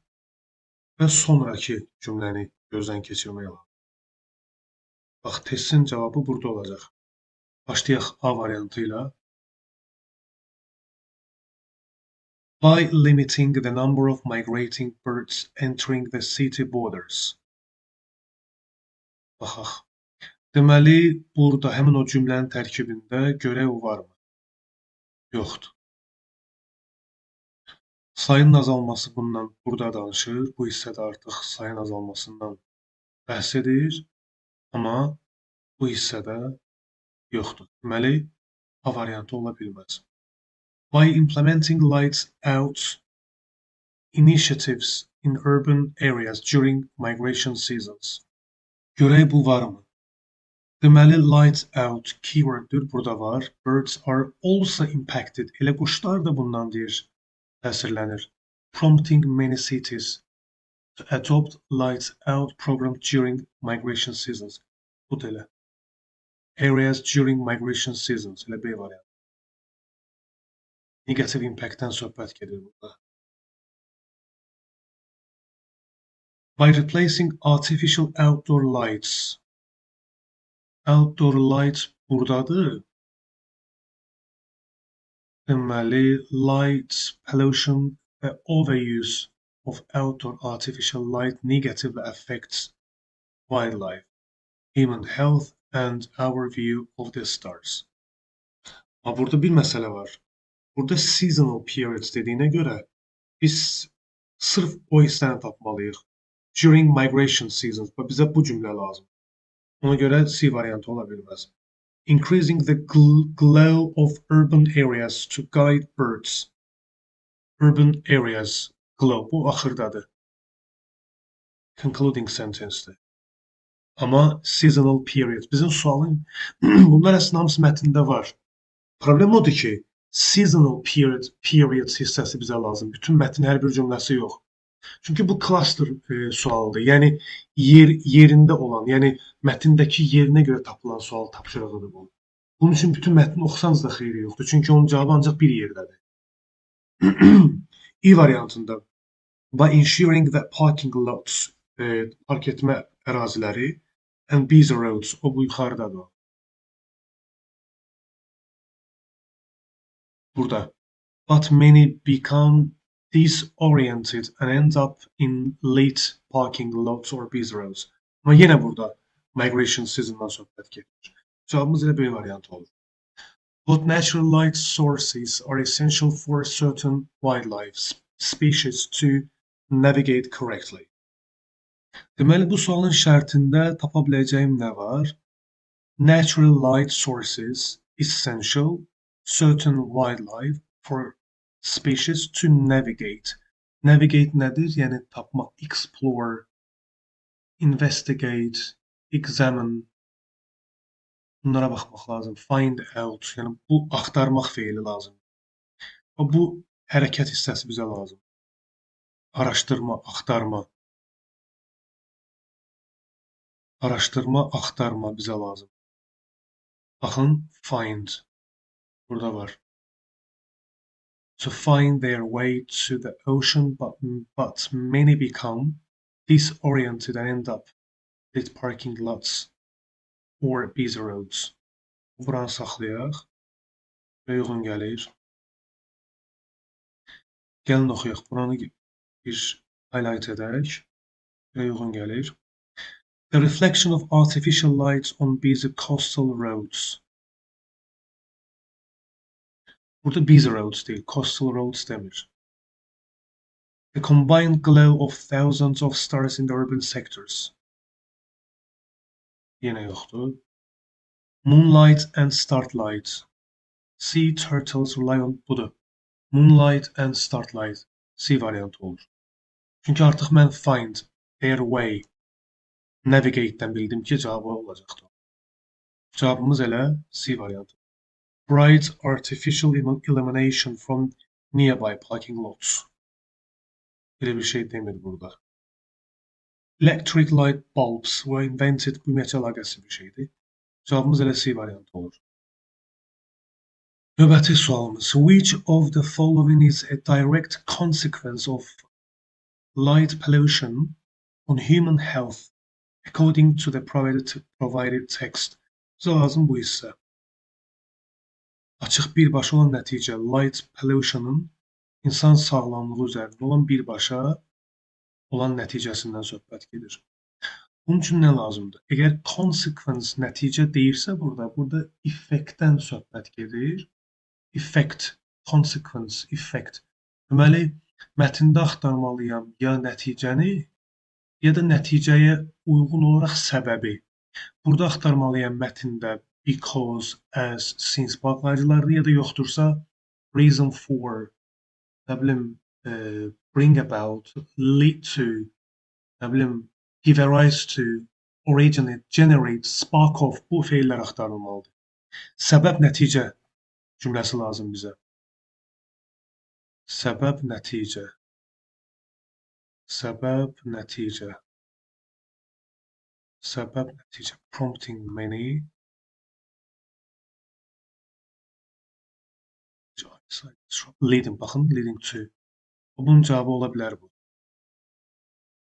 və sonraki cümləni gözdən keçirmək lazım. Bax, testin cavabı burada olacaq. Başlayaq A variantı ilə. By limiting the number of migrating birds entering the city borders. Baxaq. Deməli, burada həmin o cümlənin tərkibində görəv varmı? Yoxdur. Sayın azalması bundan burada danışır. Bu hissədə artıq sayın azalmasından bəhs edir. Amma bu hissədə yoxdur. Deməli, A variantı ola bilməz. By implementing lights out initiatives in urban areas during migration seasons. Görək bu varmı? Deməli, lights out keyworddur, burada var. Birds are also impacted. Elə quşlar da bundan deyir, təsirlənir. Prompting many cities to adopt lights out program during migration seasons. Bu da elə. Areas during migration seasons. Elə B variantı. Negative impact-dən söhbət gedir burada. By replacing artificial outdoor lights. Outdoor lights buradadır. Deməli, light pollution və overuse of outdoor artificial light negatively affects wildlife, human health and our view of the stars. Amma burada bir məsələ var. Burada seasonal periods dediyinə görə biz sırf o hissəni tapmalıyıq. During migration seasons. Bizə bu cümlə lazım. Ona görə C variantı ola bilməz. Increasing the glow of urban areas to guide birds. Urban areas glow. Bu axırdadır. Concluding sentencedir. Amma seasonal period. Bizim sualın bunlar əslində hamısı mətndə var. Problem odur ki, seasonal periods hissəsi bizə lazım. Bütün mətnin hər bir cümləsi yox. Çünki bu cluster sualdır. Yəni yerində olan, yəni mətndəki yerinə görə tapılan sual tapşırığıdır bu. Bunun üçün bütün mətni oxusanız da xeyri yoxdur. Çünki onun cavabı ancaq bir yerdədir. E variantında by ensuring that parking lots, park etmə əraziləri and busy roads, o bu yuxarıdadır. Burada. But many become disoriented and end up in late parking lots or busy roads. Amma yenə burada migration season'dan söhbət gedir. Cavabımız elə B variantı olur. But natural light sources are essential for certain wildlife species to navigate correctly. Deməli, bu sualın şərtində tapa biləcəyim nə var? Natural light sources essential certain wildlife for species to navigate. Navigate nədir? Yəni tapmaq, explore, investigate, examine. Bunlara baxmaq lazım. Find out. Yəni bu axtarmaq feili lazım. Bu hərəkət hissəsi bizə lazım. Araşdırma, axtarma. Araşdırma, axtarma bizə lazım. Baxın, find. Burada var. To find their way to the ocean, but many become disoriented and end up with parking lots or busy roads. Buranı saxlayaq. Uyğun gəlir. Gəlin oxuyaq. Buranı bir highlight edək. Uyğun gəlir. The reflection of artificial light on busy coastal roads. Burada busy roads deyil, coastal roads demir. The combined glow of thousands of stars in the urban sectors. Yenə yoxdur. Moonlight and starlight. Sea turtles rely on budur. Moonlight and starlight. C variantı olur. Çünki artıq mən find, airway, navigate-dən bildim ki, cavabı olacaqdır. Cavabımız elə C variantı. Bright artificial illumination from nearby parking lots. Elə bir şey demir burada. Electric light bulbs were invented. Bu ümumiyyətcə əlaqəsiz bir şeydir. Cavabımız elə C variantı olur. Növbəti sualımız. Which of the following is a direct consequence of light pollution on human health according to the provided text? Bizə lazım bu hissə. Açıq birbaşa olan nəticə light pollution'ın insan sağlamlığı üzərində olan birbaşa olan nəticəsindən söhbət gedir. Bunun üçün nə lazımdır? Əgər consequence nəticə deyirsə burada effektdən söhbət gedir. Effect, consequence, effect. Deməli, mətndə axtarmalıyam ya nəticəni, ya da nəticəyə uyğun olaraq səbəbi. Burada axtarmalıyam mətndə because, as, since bağlayıcılardır ya da yoxdursa reason for, nə bilim, bring about, lead to, nə bilim, give a rise to, originate, generate, spark of bu feillər axtarılmalıdır. Səbəb nəticə cümləsi lazım bizə. Səbəb nəticə. Səbəb nəticə. Səbəb nəticə. Prompting many. Leading, baxın, leading to. Bunun cavabı ola bilər bu.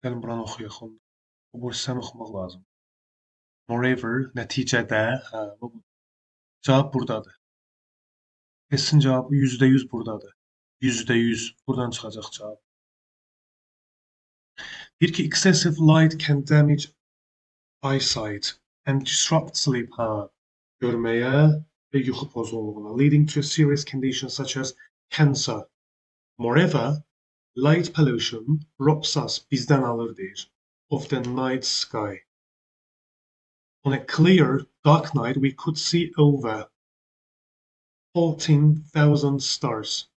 Gəlin buranı oxuyaq. Bu hissəni oxumaq lazım. Moreover, nəticədə, cavab buradadır. S-in cavabı %100 buradadır. %100 buradan çıxacaq cavab. Deyir ki, excessive light can damage eyesight and disrupt sleep. Görməyə və yuxu pozğunluğuna, leading to serious conditions such as cancer. Moreover, light pollution robs us, bizdən alır deyir, of the night sky. On a clear, dark night, we could see over 14,000 stars.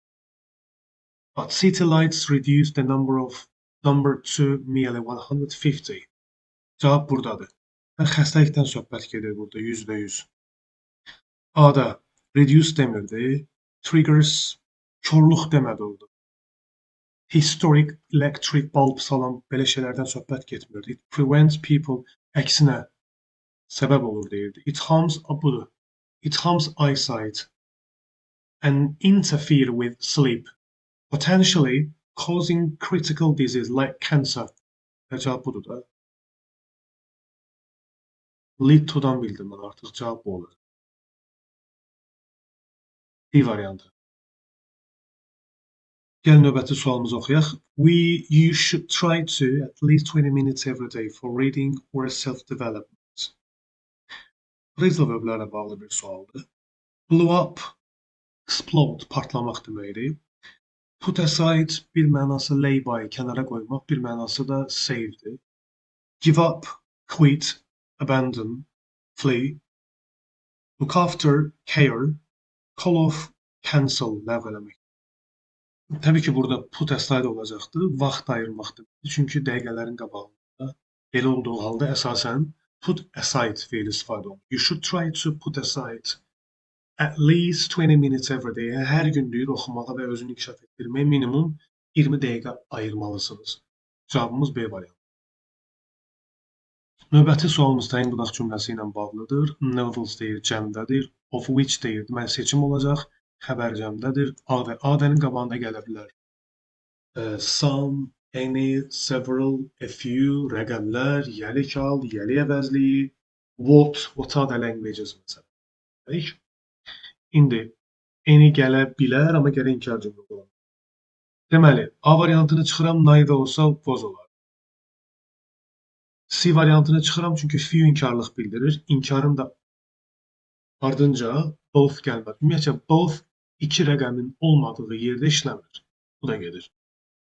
But city lights reduce the number to merely 150. Cavab buradadır. Xəstəlikdən söhbət gedir burada, %100. A-da reduce demirdi, triggers, körlük demədi orada. Historic electric bulb salan belə şeylərdən söhbət getmirdi. It prevents people, əksinə səbəb olur deyirdi. It harms eyesight and interfere with sleep, potentially causing critical disease like cancer. Cavab budur da. Lead to'dan bildim mən artıq, cavab bu olur. D variantı. Gəlin növbəti sualımızı oxuyaq. You should try to at least 20 minutes every day for reading or self-development. Phrasal verblərlə bağlı bir sualdır. Blow up, explode, partlamaq deməkdir. Put aside bir mənası lay by, kənara qoymaq, bir mənası da save'dir. Give up, quit, abandon, flee. Look after, care. Call off, cancel, ləğv eləmək. Təbii ki, burada put aside olacaqdır, vaxt ayırmaqdır. Çünki dəqiqələrin qabağında belə olduğu halda əsasən put aside feili istifadə olunur. You should try to put aside at least 20 minutes every day. Hər gün deyir, oxumağa və özünü inkişaf etdirməyə minimum 20 dəqiqə ayırmalısınız. Cavabımız B variantı. Növbəti sualımız təyin budaq cümləsi ilə bağlıdır. Novels deyir, cəmdədir. Of which deyir, deməli seçim olacaq. Xəbər cəmdədir. A-dənin qabağında gələ bilər. Some, any, several, a few, rəqəmlər, yəli kal, yəli əvəzliyi, what are the languages məsələn. İndi Eni gələ bilər, amma gərək inkar cümlə olar. Deməli, A variantını çıxıram, neither olsa was olar. C variantını çıxıram, çünki few inkarlıq bildirir. İnkarın da ardınca both gəlmir. Ümumiyyətlə, both iki rəqəmin olmadığı yerdə işləmir. Bu da gedir.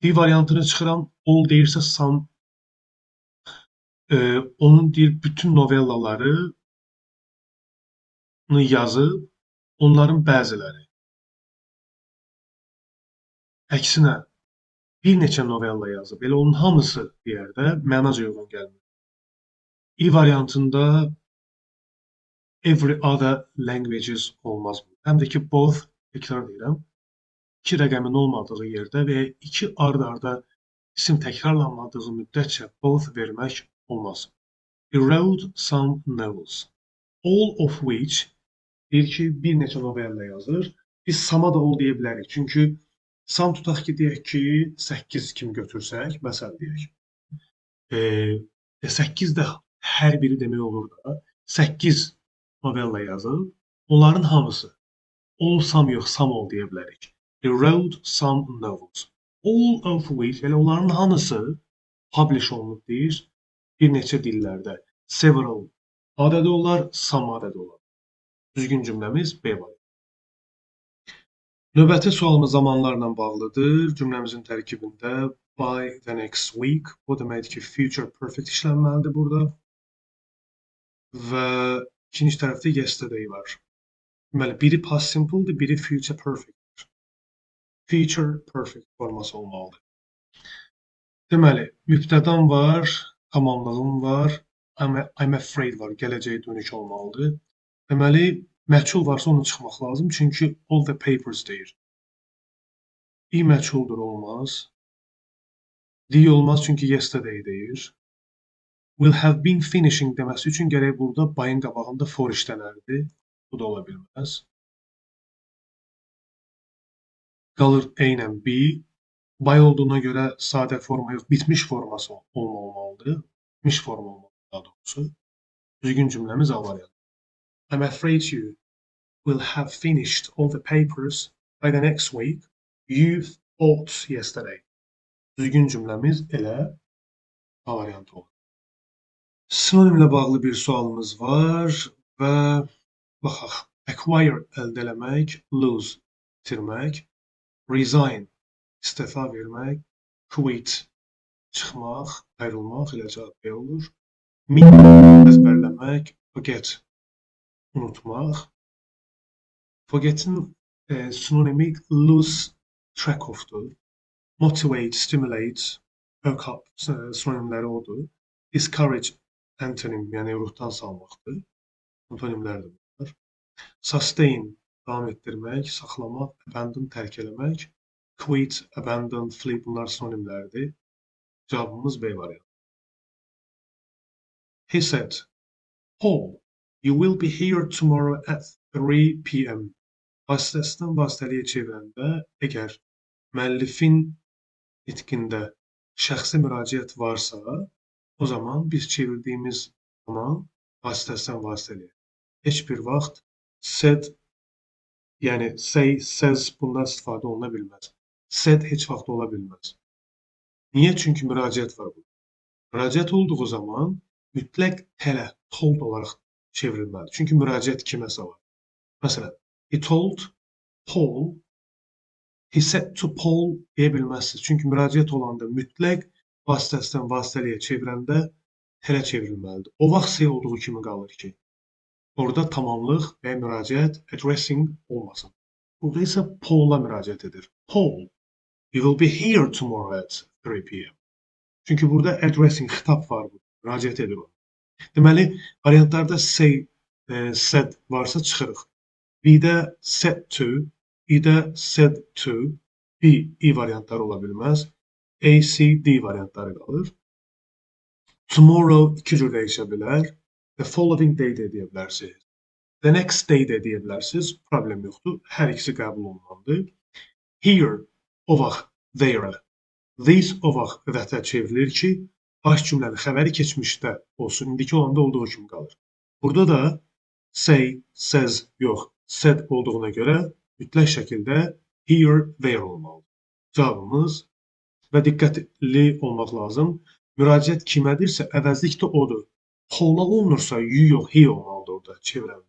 D variantını çıxıram, all deyirsə some, onun deyir bütün novellalarını yazıb, onların bəziləri. Əksinə, bir neçə novella yazıb, elə onun hamısı deyər də, mənaca uyğun gəlmir. E variantında every other languages olmaz. Həm də ki, both, təkrar deyirəm, iki rəqəmin olmadığı yerdə və iki ard-arda isim təkrarlanmadığı müddətcə both vermək olmaz. He wrote some novels, all of which deyir ki, bir neçə novella yazır. Biz sama da all deyə bilərik. Çünki sam tutaq ki, deyək ki, 8 kimi götürsək, məsəl deyək. 8 də hər biri demək olur da, 8 novella yazıb, onların hamısı all some yox, some all deyə bilərik. He wrote some novels. All of which, elə onların hamısı publish olunub deyir, bir neçə dillərdə. Several adədi olar, some adədi olar. Düzgün cümləmiz B var. Növbəti sualımız zamanlarla bağlıdır. Cümləmizin tərkibində by the next week. O deməkdir ki, future perfect işlənməlidir burada. Və ikinci tərəfdə yesterday var. Deməli, biri past simple'dır, biri future perfectdir. Future perfect forması olmalıdır. Deməli, mübtədam var, tamamlığım var, I'm afraid var, gələcəyə dönük olmalıdır. Deməli, məchul varsa onu çıxmaq lazım, çünki all the papers deyir. E məchuldur, olmaz. D olmaz, çünki yesterday deyir. Will have been finishing deməsi üçün gərək burada by'ın qabağında for işlənərdi. Bu da ola bilməz. Qalır A ilə B. By olduğuna görə sadə forma yox, bitmiş forması olmalıdır. Bitmiş forma olmalıdır daha doğrusu. Düzgün cümləmiz A variantı. I'm afraid you will have finished all the papers by the next week. You thought yesterday. Düzgün cümləmiz elə A variantı olur. Sinonimlə bağlı bir sualımız var və baxaq. Acquire əldə eləmək, lose itirmək, resign istefa vermək, quit çıxmaq, ayrılmaq, elə cavab B olur. Meet əzbərləmək, forget unutmaq. Forget'in sinonimi lose track of'dur. Motivate, stimulate, perk up sinonimləri odur. Discourage antonym, yəni ruhdan salmaqdır. Antonimlər də bunlar. Sustain, davam etdirmək, saxlamaq, abandon, tərk eləmək. Quit, abandon, flee bunlar sinonimlərdir. Cavabımız B variantı. He said, Paul, you will be here tomorrow at 3 p.m. Vasitəsindən vasitəliyə çevirəndə əgər müəllifin nitqində şəxsi müraciət varsa, o zaman biz çevirdiyimiz zaman vasitəsindən vasitəliyə. Heç bir vaxt said, yəni say, says bundan istifadə oluna bilməz. Said heç vaxt ola bilməz. Niyə? Çünki müraciət var burada. Müraciət olduğu zaman mütləq tələ, told olaraq çevrilməlidir. Çünki müraciət kiməsə var. Məsələn, he told Paul, he said to Paul deyə bilməzsiniz. Çünki müraciət olanda mütləq vasitəsindən vasitəliyə çevirəndə tələ çevrilməlidir. O vaxt say olduğu kimi qalır ki, orada tamamlıq və müraciət, addressing olmasın. Burada isə Paul'a müraciət edir. Paul, you will be here tomorrow at 3 p.m. Çünki burada addressing, xitab var, müraciət edir o. Deməli, variantlarda say, said varsa çıxırıq. B-də said to, E-də said to, B, E variantları ola bilməz. A, C, D variantları qalır. Tomorrow iki cür dəyişə bilər. The following day də deyə bilərsiniz. The next day də deyə bilərsiniz. Problem yoxdur. Hər ikisi qəbul olunandır. Here, o vaxt, there. This, o vaxt vətə çevrilir ki, baş cümlənin xəbəri keçmişdə olsun, indiki olanda olduğu kimi qalır. Burada da say, says yox, said olduğuna görə mütləq şəkildə here, there olmalıdır. Cavabımız və diqqətli olmaq lazım. Müraciət kimədirsə, əvəzlik də odur. Paula olunursa, you yox, he olmalıdır orada çevrəndə.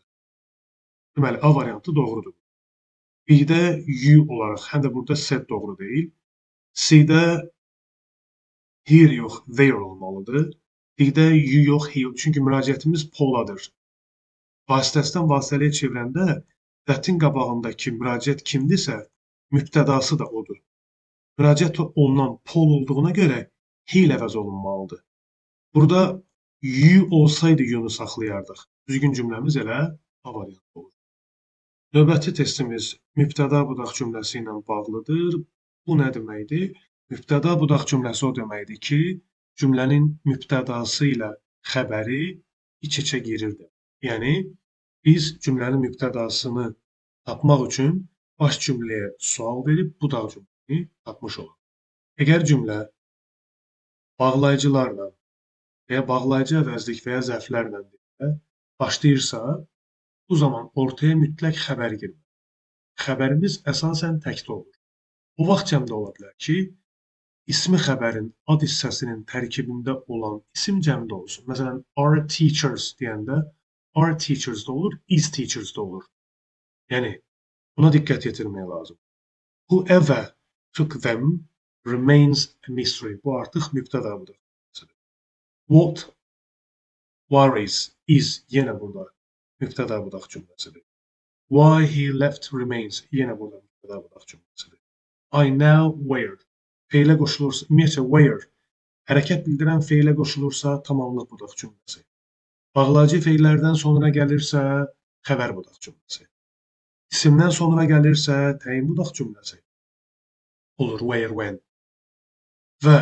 Deməli, A variantı doğrudur. B-də you olaraq, həm də burada said doğru deyil. C-də here yox, there olmalıdır. D-də you yox, he. Çünki müraciətimiz Pauladır. Vasitəsindən vasitəliyə çevirəndə that-in qabağındakı müraciət kimdirsə, mübtədası da odur. Müraciət olunan Paul olduğuna görə he ilə əvəz olunmalıdır. Burada you olsaydı you-nu saxlayardıq. Düzgün cümləmiz elə A variantı olur. Növbəti testimiz mübtəda budaq cümləsi ilə bağlıdır. Bu nə deməkdir? Mübtəda budaq cümləsi o deməkdir ki, cümlənin mübtədası ilə xəbəri iç-içə girirdi. Yəni, biz cümlənin mübtədasını tapmaq üçün baş cümləyə sual verib budaq cümləni tapmış olaq. Əgər cümlə bağlayıcılarla və ya bağlayıcı əvəzlik və ya zərflərlə başlayırsa, bu zaman ortaya mütləq xəbər girir. Xəbərimiz əsasən təkdə olur. O vaxt cəmdə ola bilər ki, ismi xəbərin ad hissəsinin tərkibində olan isim cəmdə olsun. Məsələn, are teachers deyəndə are teachers da olur, is teachers da olur. Yəni, buna diqqət yetirmək lazım. Whoever took them remains a mystery. Bu artıq mübtəda budur. What worries is yenə burada mübtəda budaq cümləsidir. Why he left remains yenə burada mübtəda budaq cümləsidir. I now wear feilə qoşulursa, ümumiyyətcə wear hərəkət bildirən feilə qoşulursa tamamlıq budaq cümləsi. Bağlayıcı feillərdən sonra gəlirsə xəbər budaq cümləsi. İsimdən sonra gəlirsə təyin budaq cümləsi olur, where, when. Və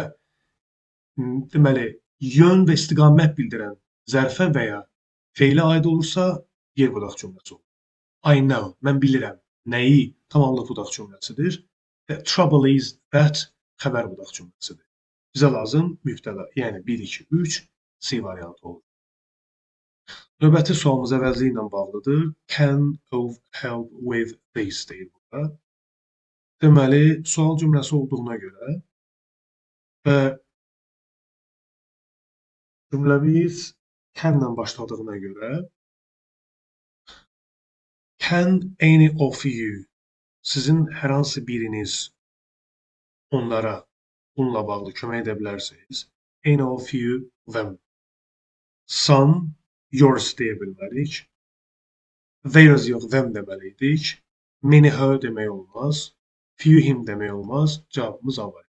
deməli, yön və istiqamət bildirən zərfə və ya feilə aid olursa yer budaq cümləsi olur. I know, mən bilirəm. Nəyi? Tamamlıq budaq cümləsidir. The trouble is that xəbər budaq cümləsidir. Bizə lazım mübtəda, yəni 1, 2, 3 C variantı olur. Növbəti sualımız əvəzliyi ilə bağlıdır. Can of help with this deyil burada. Deməli, sual cümləsi olduğuna görə və cümləmiz can ilə başladığına görə can any of you sizin hər hansı biriniz onlara bununla bağlı kömək edə bilərsiniz. Any of you, them. Some, yours deyə bilmərik. Theirs yox, them deməliydik. Many, her demək olmaz. Few, him demək olmaz. Cavabımız A var.